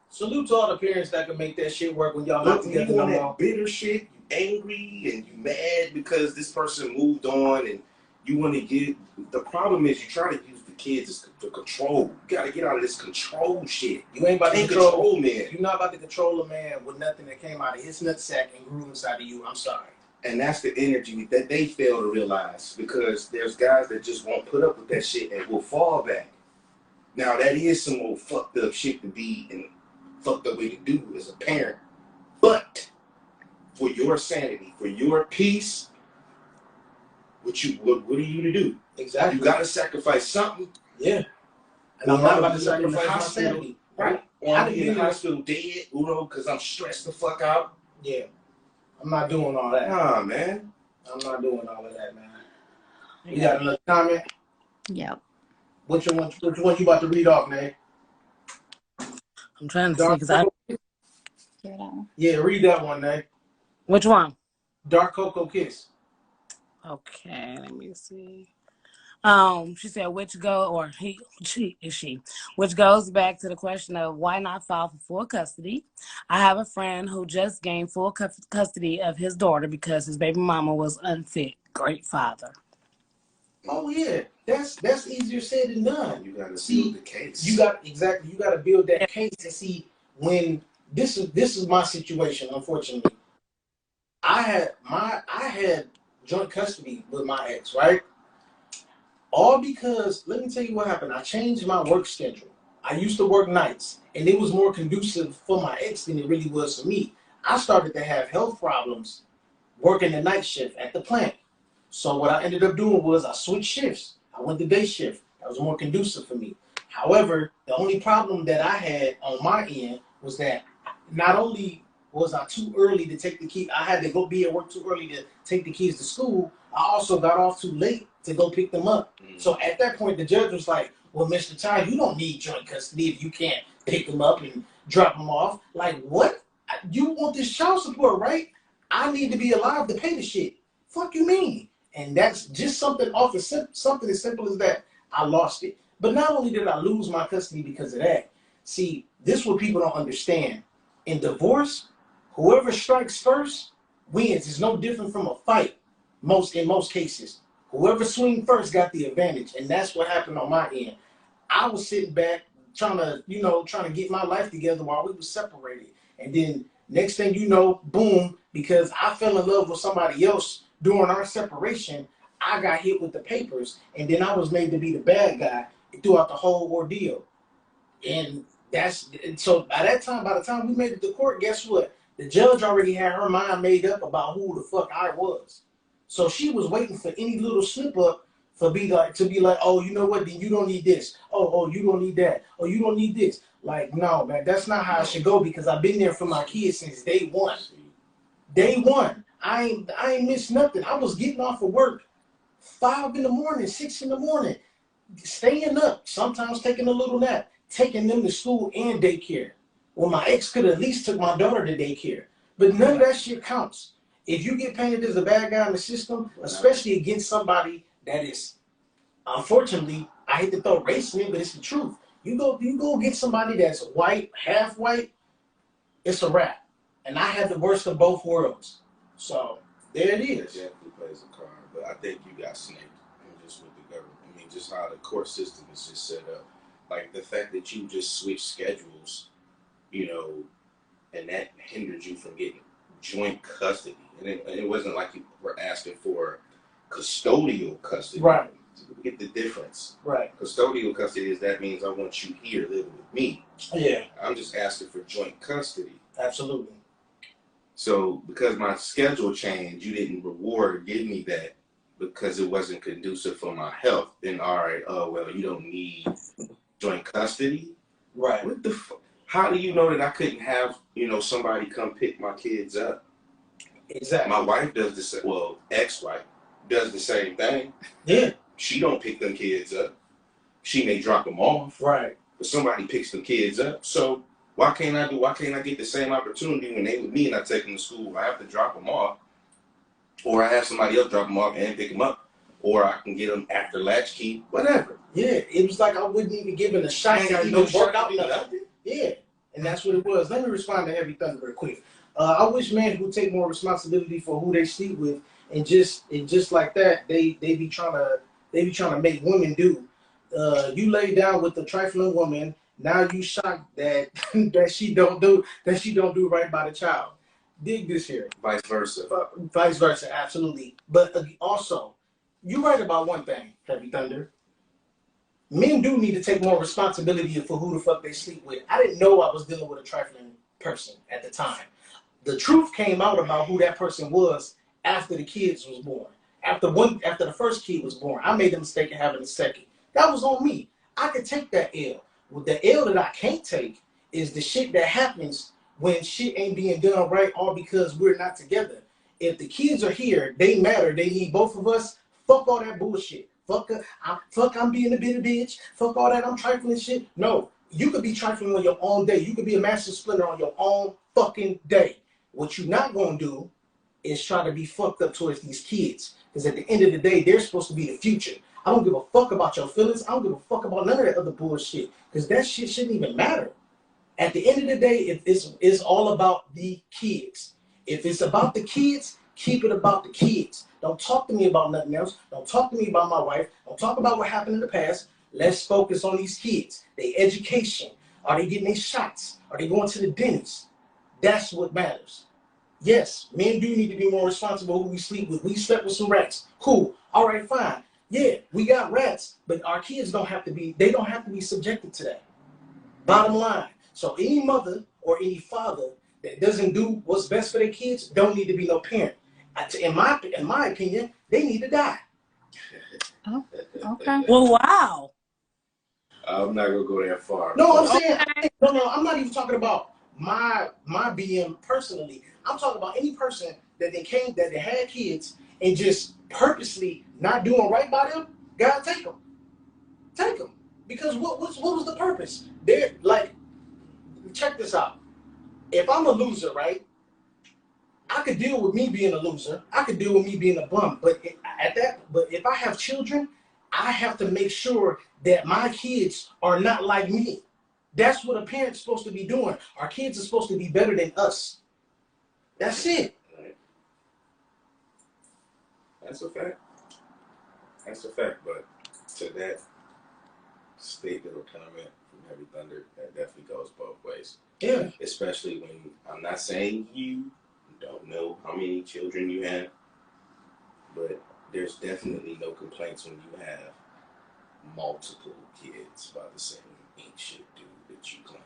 B: Salute to all the parents that can make that shit work when y'all not together no more.
A: That bitter shit, you angry and you mad because this person moved on, and you want to get. The problem is you try to use the kids to control. You gotta get out of this control shit.
B: You ain't about to control
A: man.
B: You're not about to control a man with nothing that came out of his nutsack and grew inside of you. I'm sorry.
A: And that's the energy that they fail to realize, because there's guys that just won't put up with that shit and will fall back. Now that is some old fucked up shit to be and fucked up way to do as a parent. But for your sanity, for your peace, what are you to do?
B: Exactly.
A: You gotta sacrifice something.
B: Yeah. And I'm not about to sacrifice my sanity. Right.
A: Or I'm in the hospital dead, because I'm stressed the fuck out.
B: Yeah. I'm not doing all that.
A: Nah, man.
B: I'm not doing all of that, man. You got another comment?
D: Yep.
B: Which one you about to read off, man?
C: I'm trying to see because I.
B: Yeah, read that one, man.
C: Which one?
B: Dark Cocoa Kiss.
C: Okay, let me see. She said, which goes back to the question of why not file for full custody. I have a friend who just gained full custody of his daughter because his baby mama was unfit. Great father.
B: Oh yeah, that's easier said than done.
A: You gotta build the case.
B: You got to build that case and see when this is my situation. Unfortunately, I had joint custody with my ex, right? All because, let me tell you what happened. I changed my work schedule. I used to work nights, and it was more conducive for my ex than it really was for me. I started to have health problems working the night shift at the plant. So what I ended up doing was I switched shifts. I went to day shift. That was more conducive for me. However, the only problem that I had on my end was that not only was I too early to take the kid, I had to go be at work too early to take the kids to school. I also got off too late to go pick them up. So at that point, the judge was like, well, Mr. Ty, you don't need joint custody if you can't pick them up and drop them off. Like, what? You want this child support, right? I need to be alive to pay the shit. Fuck you mean? And that's just something something as simple as that. I lost it. But not only did I lose my custody because of that, see, this is what people don't understand. In divorce, whoever strikes first wins. It's no different from a fight in most cases. Whoever swing first got the advantage, and that's what happened on my end. I was sitting back trying to get my life together while we were separated. And then next thing you know, boom, because I fell in love with somebody else during our separation, I got hit with the papers, and then I was made to be the bad guy throughout the whole ordeal. And so by the time we made it to court, guess what? The judge already had her mind made up about who the fuck I was. So she was waiting for any little slip up to be like, oh, you know what? Then you don't need this. Oh, you don't need that. Oh, you don't need this. Like, no, man, that's not how it should go, because I've been there for my kids since day one. Day one. I ain't missed nothing. I was getting off of work 5 in the morning, 6 in the morning, staying up, sometimes taking a little nap, taking them to school and daycare. Well, my ex could at least took my daughter to daycare. But none of that shit counts. If you get painted as a bad guy in the system, especially against somebody that is, unfortunately, I hate to throw race in it, but it's the truth. You go get somebody that's white, half white, it's a wrap. And I had the worst of both worlds. So there it is.
A: It definitely plays a card, but I think you got snaked. Just with the government. I mean, just how the court system is just set up. Like the fact that you just switched schedules, and that hindered you from getting joint custody. And it wasn't like you were asking for custodial custody.
B: Right.
A: Get the difference.
B: Right.
A: Custodial custody that means I want you here living with me.
B: Yeah.
A: I'm just asking for joint custody.
B: Absolutely.
A: So because my schedule changed, you didn't reward or give me that because it wasn't conducive for my health. Then all right, oh well, you don't need joint custody.
B: Right.
A: What the fuck? How do you know that I couldn't have, somebody come pick my kids up?
B: Exactly.
A: My wife does the same. Well, ex-wife does the same thing.
B: Yeah.
A: She don't pick them kids up. She may drop them off.
B: Right.
A: but somebody picks the kids up. So why can't I get the same opportunity when they with me and I take them to school? I have to drop them off, or I have somebody else drop them off and pick them up, or I can get them after latchkey, whatever.
B: Yeah, it was like I wouldn't even give it a shot to even work out nothing. Yeah, and that's what it was. Let me respond to Heavy Thunder real quick. I wish men would take more responsibility for who they sleep with, and just like that, they be trying to make women do. You lay down with a trifling woman. Now you shocked that that she don't do right by the child. Dig this here.
A: Vice versa.
B: Vice versa, absolutely. But also, you're right about one thing, Heavy Thunder. Men do need to take more responsibility for who the fuck they sleep with. I didn't know I was dealing with a trifling person at the time. The truth came out about who that person was after the kids was born. After the first kid was born, I made the mistake of having a second. That was on me. I could take that L. Well, the L that I can't take is the shit that happens when shit ain't being done right, all because we're not together. If the kids are here, they matter. They need both of us. Fuck all that bullshit. Fuck I'm being a bitter bitch. Fuck all that I'm trifling shit. No, you could be trifling on your own day. You could be a master splinter on your own fucking day. What you're not gonna do is try to be fucked up towards these kids. Because at the end of the day, they're supposed to be the future. I don't give a fuck about your feelings. I don't give a fuck about none of that other bullshit. Because that shit shouldn't even matter. At the end of the day, it's all about the kids. If it's about the kids, keep it about the kids. Don't talk to me about nothing else. Don't talk to me about my wife. Don't talk about what happened in the past. Let's focus on these kids. Their education. Are they getting their shots? Are they going to the dentist? That's what matters. Yes, men do need to be more responsible who we sleep with. We slept with some rats. Cool. All right, fine. Yeah, we got rats, but our kids don't have to be subjected to that. Bottom line. So any mother or any father that doesn't do what's best for their kids don't need to be no parent. In my opinion, they need to die.
D: Oh, okay.
C: Well, wow.
A: I'm not gonna go that far.
B: No, I'm saying no. I'm not even talking about my being personally. I'm talking about any person that they had kids and just purposely not doing right by them. God, take them. Because what was the purpose? They're like, check this out. If I'm a loser, right? I could deal with me being a loser. I could deal with me being a bum. But if I have children, I have to make sure that my kids are not like me. That's what a parent's supposed to be doing. Our kids are supposed to be better than us. That's it.
A: Right. That's a fact. But to that statement or comment from Heavy Thunder, that definitely goes both ways.
B: Yeah.
A: Especially when I'm not saying you don't know how many children you have, but there's definitely no complaints when you have multiple kids by the same ancient dude that you claim.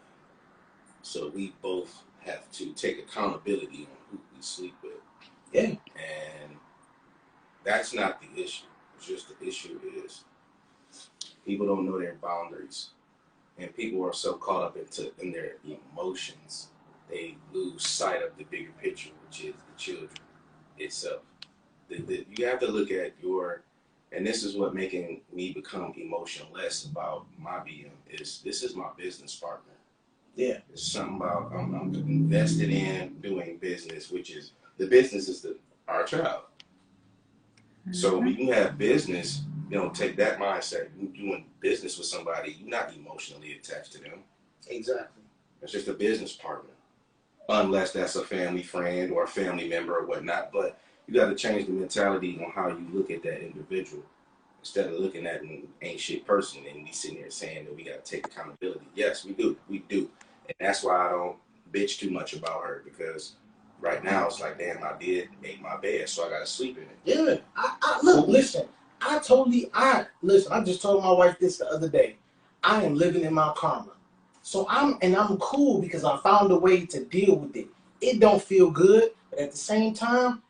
A: So we both have to take accountability on who we sleep with.
B: Yeah.
A: And that's not the issue. It's just the issue is people don't know their boundaries. And people are so caught up in their emotions, they lose sight of the bigger picture, which is the children itself. You have to look at and this is what making me become emotionless about my BM is this is my business partner.
B: Yeah.
A: It's something about I'm invested in doing business, which is the business is our child. Mm-hmm. So when you have business, take that mindset. You're doing business with somebody, you're not emotionally attached to them.
B: Exactly.
A: It's just a business partner. Unless that's a family friend or a family member or whatnot. But you got to change the mentality on how you look at that individual. Instead of looking at an ain't shit person and we sitting there saying that we got to take accountability. Yes, we do. And that's why I don't bitch too much about her, because right now it's like, damn, I ate my bed, so I got to sleep in it.
B: Yeah. Listen. I just told my wife this the other day. I am living in my karma. So I'm cool because I found a way to deal with it. It don't feel good, but at the same time,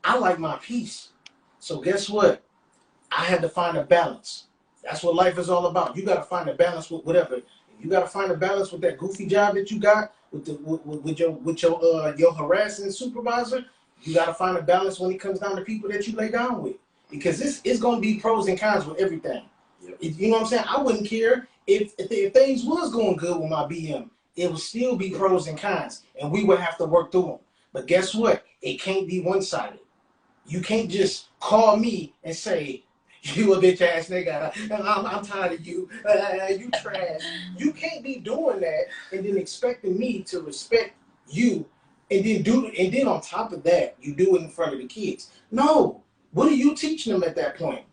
B: I like my peace. So guess what? I had to find a balance. That's what life is all about. You got to find a balance with whatever. You got to find a balance with that goofy job that you got with your harassing supervisor. You got to find a balance when it comes down to people that you lay down with. Because it's going to be pros and cons with everything. Yep. You know what I'm saying? I wouldn't care if things was going good with my BM, it would still be pros and cons, and we would have to work through them. But guess what? It can't be one-sided. You can't just call me and say, you a bitch ass nigga, I'm tired of you, you trash. You can't be doing that and then expecting me to respect you and then on top of that, you do it in front of the kids. No. What are you teaching them at that point?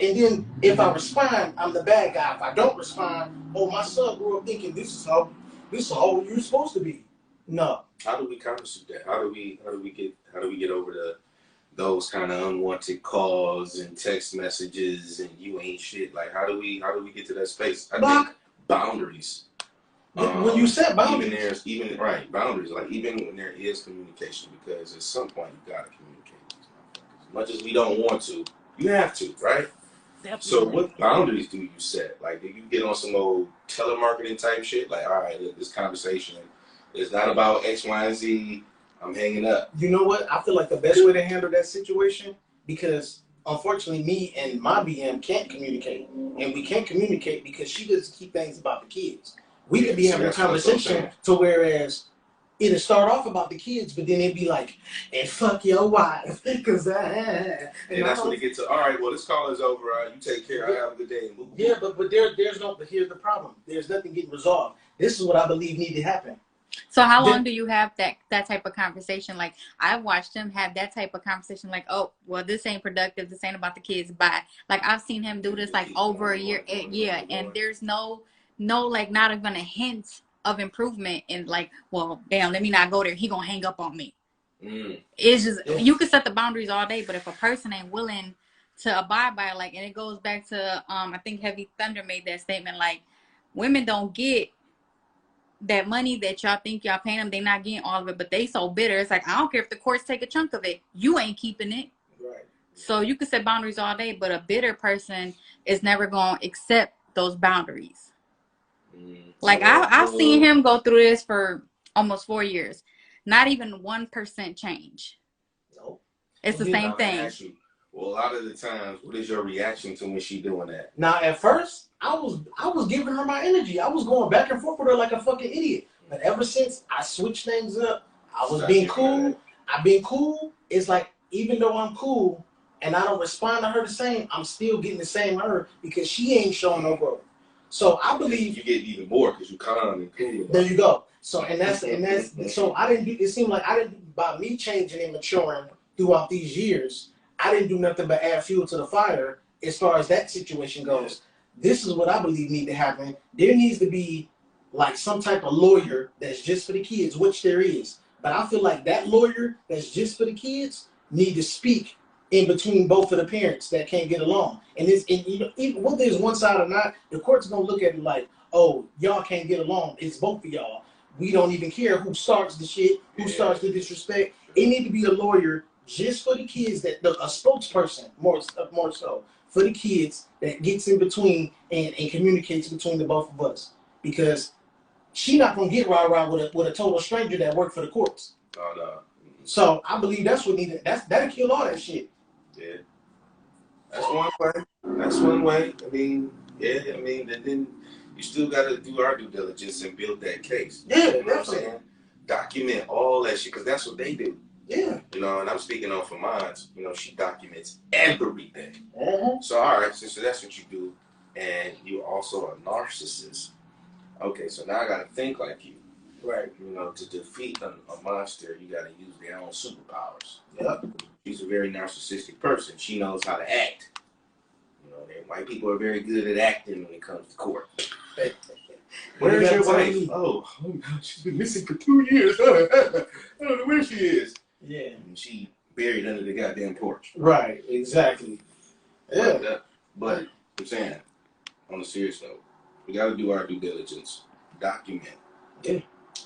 B: And then if I respond, I'm the bad guy. If I don't respond, oh, my son grew up thinking this is how you're supposed to be. No.
A: How do we countersuit that? How do we get over those kind of unwanted calls and text messages and you ain't shit? Like how do we get to that space? I think boundaries.
B: When you set boundaries,
A: boundaries. Like even when there is communication, because at some point you gotta communicate with these motherfuckers. As much as we don't want to, you have to, right?
C: Definitely.
A: So what boundaries do you set? Like, do you get on some old telemarketing type shit? Like, all right, look, this conversation is not about X, Y, and Z. I'm hanging up.
B: You know what? I feel like the best way to handle that situation, because unfortunately me and my BM can't communicate. And we can't communicate because she doesn't keep things about the kids. We could be having a conversation to whereas it'll start off about the kids, but then it'd be like, and fuck your wife. Because
A: and that's when it gets to, all right, well, this call is over. You take care. I have a good day.
B: Yeah, but there's no, but here's the problem. There's nothing getting resolved. This is what I believe need to happen.
D: So how long do you have that type of conversation? Like I've watched him have that type of conversation. Like, oh, well, this ain't productive. This ain't about the kids. Bye. Like I've seen him do this like over a year. Yeah, and there's no like not even a hint of improvement in like, well, damn, let me not go there. He gonna hang up on me. It's just you can set the boundaries all day, but if a person ain't willing to abide by it, like, and it goes back to I think Heavy Thunder made that statement, like women don't get that money that y'all think y'all paying them. They not getting all of it, but they so bitter. It's like I don't care if the courts take a chunk of it, you ain't keeping it.
B: Right.
D: So you can set boundaries all day, but a bitter person is never gonna accept those boundaries. Like I've seen him go through this for almost 4 years. Not even 1% change.
B: Nope.
D: It's the same thing.
A: Well, a lot of the times, what is your reaction to when she doing that?
B: Now, at first, I was giving her my energy. I was going back and forth with her like a fucking idiot. But ever since I switched things up, I was being cool. I've been cool. It's like even though I'm cool and I don't respond to her the same, I'm still getting the same her because she ain't showing no growth. So I believe
A: you get even more because you calm and cool.
B: There you go. So and that's so I didn't do. It seemed like I didn't by me changing and maturing throughout these years. I didn't do nothing but add fuel to the fire as far as that situation goes. This is what I believe need to happen. There needs to be like some type of lawyer that's just for the kids, which there is. But I feel like that lawyer that's just for the kids need to speak in between both of the parents that can't get along. And it's you know, even whether it's one side or not, the court's gonna look at it like, oh, y'all can't get along. It's both of y'all. We don't even care who starts the shit, who starts the disrespect. It need to be a lawyer just for the kids, a spokesperson more so for the kids that gets in between and communicates between the both of us. Because she not gonna get rah-rah with a total stranger that worked for the courts.
A: Oh, no.
B: So I believe that's what needed. That'll kill all that shit.
A: Yeah, that's one way. That's one way. I mean, yeah. I mean, and then you still got to do our due diligence and build that case.
B: Yeah,
A: you know what I'm
B: definitely.
A: saying? Document all that shit because that's what they do.
B: Yeah.
A: You know, and I'm speaking on for mine. You know, she documents everything. So all right, so that's what you do, and you're also a narcissist. Okay, so now I got to think like you.
B: Right.
A: You know, to defeat a monster, you got to use their own superpowers.
B: Yep.
A: She's a very narcissistic person. She knows how to act. You know, white people are very good at acting when it comes to court. Where is your wife? Oh God, she's been missing for 2 years. I don't know where she is.
B: Yeah.
A: And she buried under the goddamn porch.
B: Right. Exactly. Yeah.
A: But I'm saying, on a serious note, we got to do our due diligence. Document.
B: Yeah.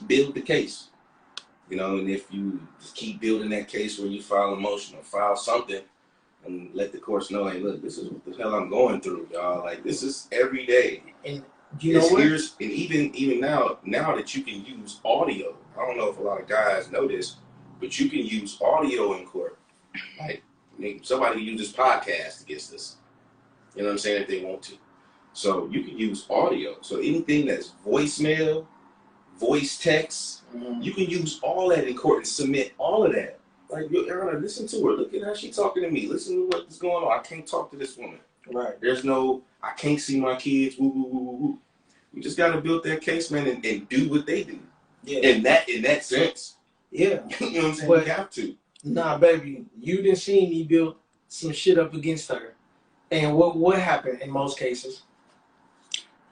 A: Build the case. You know, and if you just keep building that case where you file a motion or file something and let the courts know, hey, look, this is what the hell I'm going through, y'all. Like, this is every day.
B: And you know what?
A: And even now that you can use audio, I don't know if a lot of guys know this, but you can use audio in court. Like, somebody can use this podcast against us. You know what I'm saying? If they want to. So you can use audio. So anything that's voicemail, voice text, you can use all that in court and submit all of that. Like, yo, Erna, listen to her. Look at how she's talking to me. Listen to what's going on. I can't talk to this woman.
B: Right.
A: There's no, I can't see my kids. Woo, woo, woo, woo, woo. We just got to build that case, man, and do what they do.
B: Yeah.
A: In that sense.
B: Yeah.
A: You know what I'm saying?
B: But,
A: you have to.
B: Nah, baby, you didn't see me build some shit up against her. And what happened in most cases?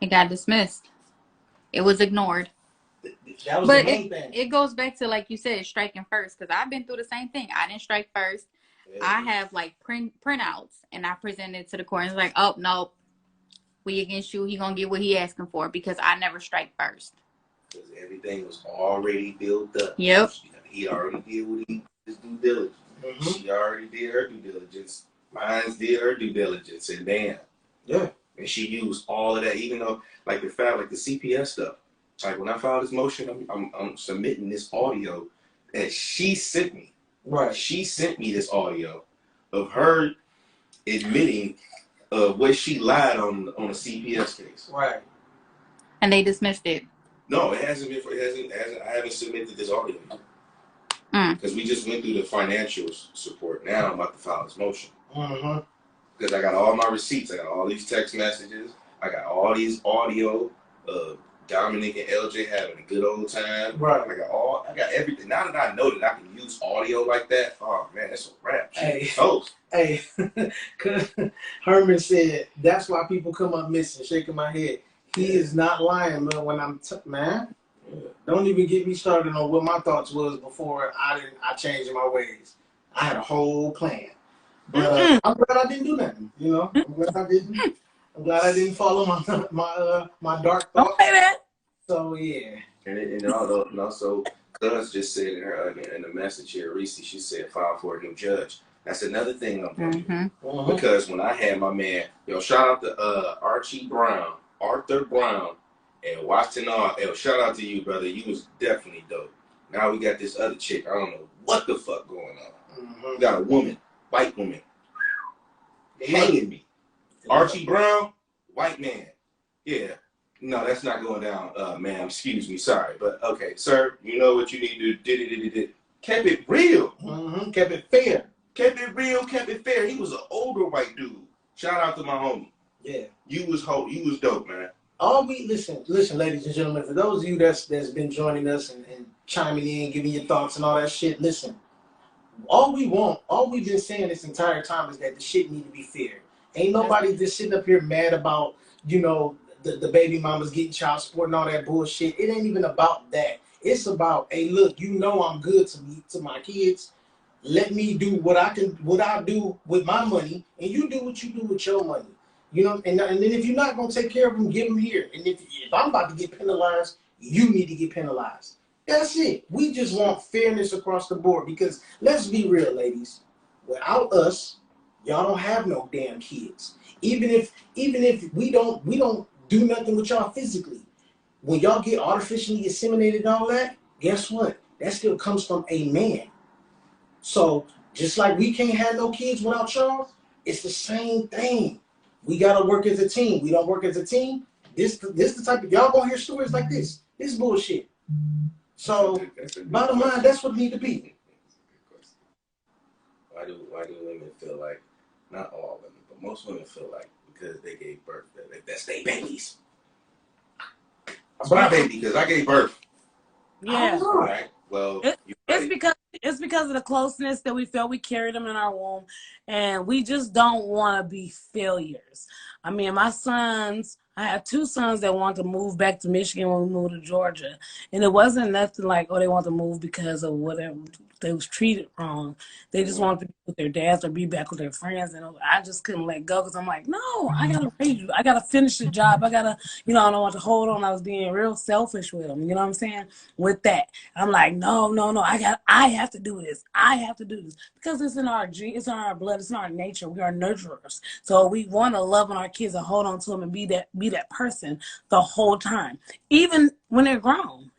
D: It got dismissed. It was ignored.
B: That was the main thing.
D: It goes back to, like you said, striking first. Because I've been through the same thing. I didn't strike first. Yeah. I have, like, printouts. And I presented it to the court. And it's like, oh, no. We against you. He going to get what he asking for. Because I never strike first.
A: Because everything was already built up.
D: Yep.
A: He already did what his due diligence. She already did her due diligence. Mine did her due diligence. And bam.
B: Yeah.
A: And she used all of that, even though, like the CPS stuff. Like when I filed this motion, I'm submitting this audio that she sent me.
B: Right.
A: She sent me this audio of her admitting what she lied on a CPS case.
B: Right.
D: And they dismissed it.
A: No, it hasn't been. I haven't submitted this audio because we just went through the financial support. Now I'm about to file this motion because I got all my receipts. I got all these text messages. I got all these audio of Dominic and LJ having a good old time.
B: Right.
A: I got everything. Now that I know that I can use audio like that, oh man, that's a wrap.
B: Hey, Herman said that's why people come up missing. Shaking my head. He is not lying, man. When I'm man, don't even get me started on what my thoughts was before I changed my ways. I had a whole plan, but I'm glad I didn't do nothing. You know, I'm glad I didn't. I'm glad I didn't follow my dark thoughts.
C: Don't say that.
B: So yeah.
A: And also, Cuz just said in the message here, Reese, she said file for a new judge. That's another thing I'm doing because when I had my man, shout out to Arthur Brown, and Washington. Shout out to you, brother. You was definitely dope. Now we got this other chick. I don't know what the fuck going on. We got a woman, white woman, hanging me. Archie Brown, white man. Yeah. No, that's not going down, ma'am. Excuse me. Sorry. But, okay, sir, you know what you need to do. Kept it real.
B: Kept it fair.
A: Kept it real, kept it fair. He was an older white dude. Shout out to my homie.
B: Yeah.
A: You was dope, man.
B: Listen, ladies and gentlemen, for those of you that's been joining us and chiming in, giving your thoughts and all that shit, listen. All we've been saying this entire time is that the shit need to be fair. Ain't nobody just sitting up here mad about, the baby mamas getting child support and all that bullshit. It ain't even about that. It's about, hey, look, I'm good to my kids. Let me do what I do with my money, and you do what you do with your money. And then if you're not gonna take care of them, give them here. And if I'm about to get penalized, you need to get penalized. That's it. We just want fairness across the board because let's be real, ladies. Without us, y'all don't have no damn kids. Even if we don't do nothing with y'all physically, when y'all get artificially inseminated and all that, guess what? That still comes from a man. So just like we can't have no kids without y'all, it's the same thing. We gotta work as a team. We don't work as a team. This the type of y'all gonna hear stories like this. This bullshit. So bottom line, that's what it need to be.
A: Why do women feel like, not all women, but most women feel like because they gave birth that's their babies? That's my baby because I gave birth.
C: Yeah.
A: All right. Well,
C: it's because of the closeness that we felt. We carried them in our womb, and we just don't want to be failures. I mean, I have two sons that want to move back to Michigan when we moved to Georgia, and it wasn't nothing like, they want to move because of whatever they was treated wrong. They just wanted to be with their dads or be back with their friends, and I just couldn't let go because I'm like, no, I gotta raise you. I gotta finish the job. I gotta, I don't want to hold on. I was being real selfish with them. You know what I'm saying? With that, I'm like, no. I have to do this. I have to do this because it's in our gene, it's in our blood, it's in our nature. We are nurturers, so we want to love on our kids and hold on to them and be that person the whole time, even when they're grown.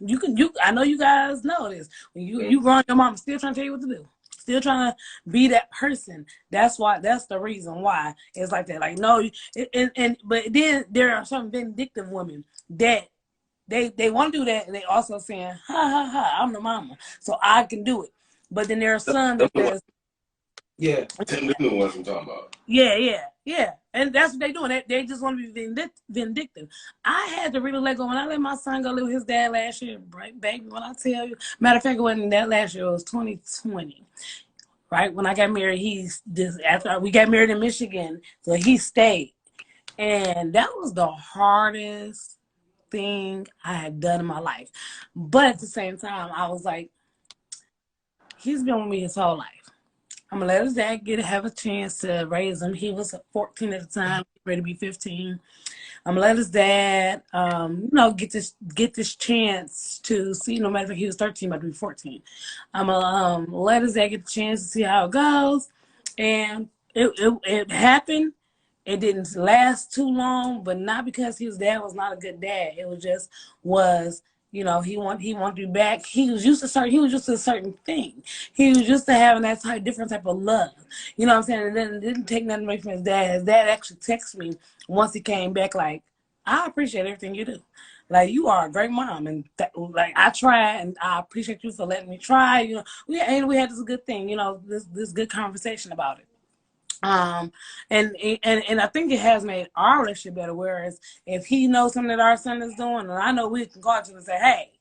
C: I know you guys know this. When you grown, your mom still trying to tell you what to do. Still trying to be that person. That's the reason why it's like that. Like, no, but then there are some vindictive women that they want to do that, and they also saying, ha ha ha, I'm the mama, so I can do it. But then there are some that says,
B: yeah,
A: them the ones I'm talking about.
C: yeah, and that's what they doing. They just want to be vindictive. I had to really let go when I let my son go live with his dad last year, right, baby? When I tell you, matter of fact, it wasn't that last year. It was 2020. Right when I got married, after we got married in Michigan, so he stayed, and that was the hardest thing I had done in my life. But at the same time, I was like, he's been with me his whole life. I'm gonna let his dad have a chance to raise him. He was 14 at the time, ready to be 15. I'm gonna let his dad, get this chance to see. No matter if he was 13, about to be 14. I'm gonna let his dad get the chance to see how it goes, and it happened. It didn't last too long, but not because his dad was not a good dad. It was just was he wanted to be back. He was used to a certain thing. He was used to having that different type of love. You know what I'm saying? And then it didn't take nothing away from his dad. His dad actually texted me once he came back, like, I appreciate everything you do. Like, you are a great mom, and like, I try, and I appreciate you for letting me try. We had this good thing. This good conversation about it. And I think it has made our relationship better. Whereas if he knows something that our son is doing, and I know we can call to him and say, hey,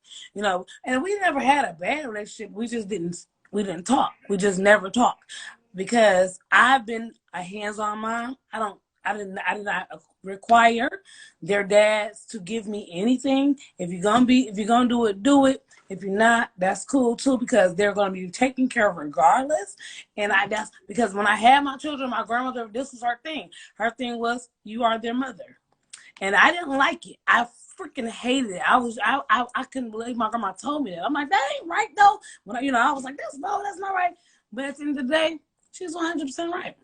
C: and we never had a bad relationship. We didn't talk. We just never talk because I've been a hands-on mom. I did not require their dads to give me anything. If you're gonna do it, do it. If you're not, that's cool too, because they're gonna be taken care of regardless. And that's because when I had my children, my grandmother, this was her thing. Her thing was, you are their mother. And I didn't like it. I freaking hated it. I couldn't believe my grandma told me that. I'm like, that ain't right though. When I was like, that's not right. But at the end of the day, she's 100% right.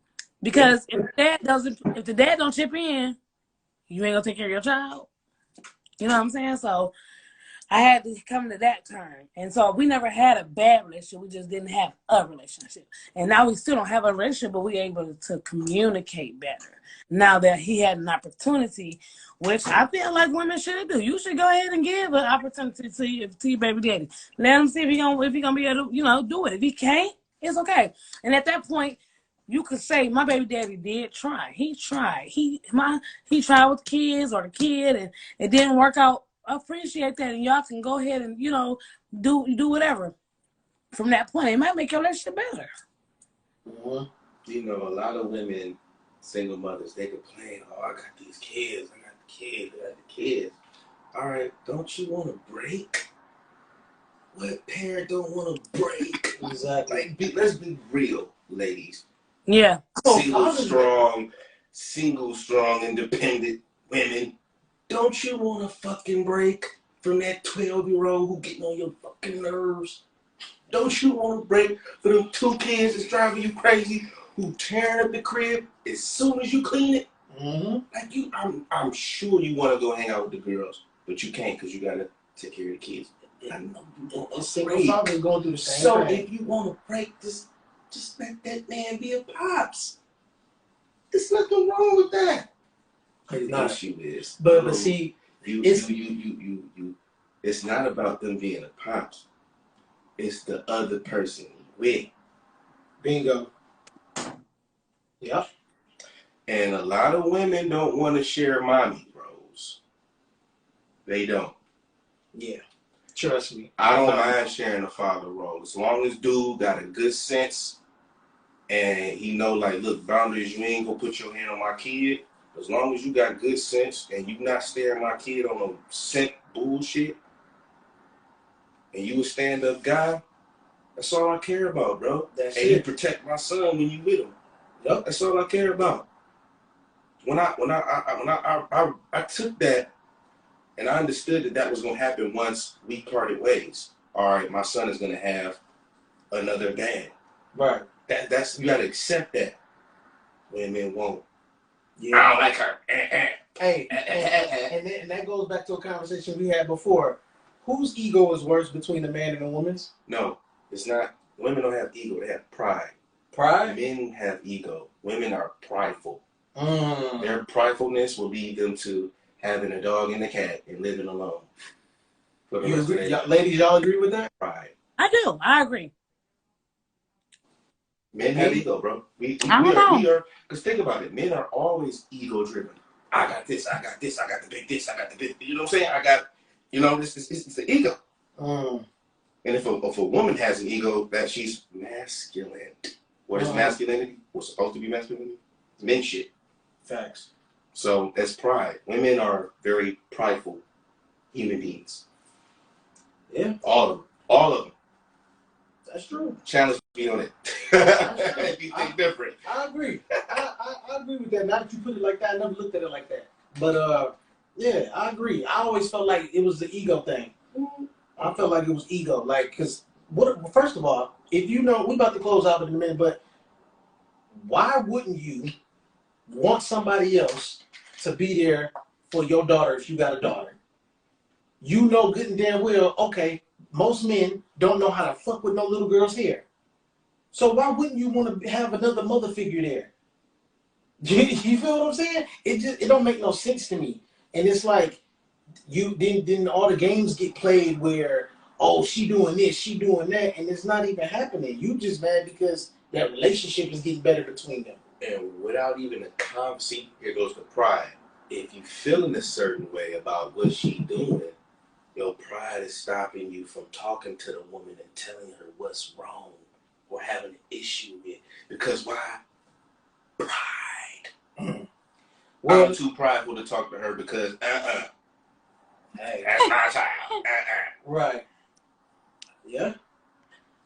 C: Because if the dad don't chip in, you ain't gonna take care of your child. You know what I'm saying? So I had to come to that term. And so we never had a bad relationship. We just didn't have a relationship. And now we still don't have a relationship, but we're able to communicate better. Now that he had an opportunity, which I feel like women should do. You should go ahead and give an opportunity to your baby daddy. Let him see if he gonna be able to, do it. If he can't, it's okay. And at that point, you could say my baby daddy did try. He tried. He tried with kids or the kid, and it didn't work out. I appreciate that, and y'all can go ahead and do whatever. From that point, it might make your relationship better.
A: Mm-hmm. A lot of women, single mothers, they complain, "Oh, I got these kids. I got the kids. All right, don't you want to break? What parent don't want to break?
B: exactly.
A: Like, let's be real, ladies.
C: Yeah.
A: Single, strong, independent women. Don't you want to fucking break from that 12-year-old who getting on your fucking nerves? Don't you want to break for them 2 kids that's driving you crazy, who tearing up the crib as soon as you clean it?
B: Mm-hmm.
A: Like I'm sure you want to go hang out with the girls, but you can't because you gotta take care of the kids. I know you want to
B: Single fathers going through the same
A: So
B: thing.
A: if you want to break this, just let that man be a pops. There's nothing wrong with that.
B: It's
A: the
B: not.
A: issue is,
B: but see,
A: you. It's not about them being a pops. It's the other person with.
B: Bingo. Yep.
A: And a lot of women don't want to share mommy roles. They don't.
B: Yeah. Trust me.
A: I don't mind sharing a father role as long as dude got a good sense and he know, like, look, boundaries. You ain't gonna put your hand on my kid. As long as you got good sense and you not staring my kid on no scent bullshit, and you a stand-up guy, that's all I care about, bro.
B: That's
A: and
B: it.
A: You protect my son when you with him. Yep, that's all I care about. When I took that, and I understood that was gonna happen once we parted ways. All right, my son is gonna have another dad.
B: Right.
A: That's you gotta accept that. Women won't.
B: Yeah.
A: I don't like her.
B: Hey, and that goes back to a conversation we had before. Whose ego is worse between a man and a woman's?
A: No, it's not. Women don't have ego; they have pride.
B: Pride?
A: Men have ego. Women are prideful.
B: Mm.
A: Their pridefulness will lead them to having a dog and a cat and living alone.
B: You agree, ladies? Y'all agree with that?
A: Pride.
C: I do. I agree.
A: Men have ego, bro. We
D: know.
A: are. Because think about it. Men are always ego driven. I got this. I got this. I got the big this. I got the big. You know what I'm saying? I got. You know, it's the ego.
B: Mm.
A: And if a woman has an ego, that she's masculine. What is masculinity? What's supposed to be masculinity? Men shit.
B: Facts.
A: So that's pride. Women are very prideful human beings.
B: Yeah.
A: All of them. All of them.
B: That's true.
A: Challenge me on it. If you think different.
B: I agree. I agree with that. Now that you put it like that, I never looked at it like that. But yeah, I agree. I always felt like it was the ego thing. I felt like it was ego. Like, cause first of all, if you know, we about to close out in a minute, but why wouldn't you want somebody else to be there for your daughter if you got a daughter? You know good and damn well, okay, most men don't know how to fuck with no little girl's hair. So why wouldn't you want to have another mother figure there? You feel what I'm saying? It don't make no sense to me. And it's like you then all the games get played where, oh, she doing this, she doing that, and it's not even happening. You just mad because that relationship is getting better between them.
A: And without even a see, here goes the pride. If you feeling a certain way about what she doing, your pride is stopping you from talking to the woman and telling her what's wrong or having an issue with. Because why? Pride. Well, I'm too prideful to talk to her because hey, that's my child.
B: Right. Yeah.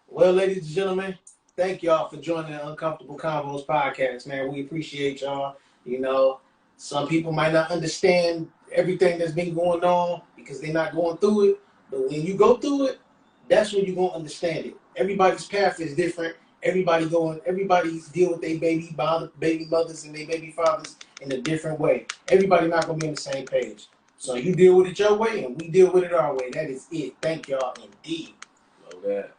B: Well, ladies and gentlemen, thank y'all for joining the Uncomfortable Convos podcast, man. We appreciate y'all. You know, some people might not understand everything that's been going on because they're not going through it. But when you go through it, that's when you're going to understand it. Everybody's path is different. Everybody deal with their baby mothers and their baby fathers in a different way. Everybody not going to be on the same page. So you deal with it your way and we deal with it our way. That is it. Thank y'all indeed.
A: Love that.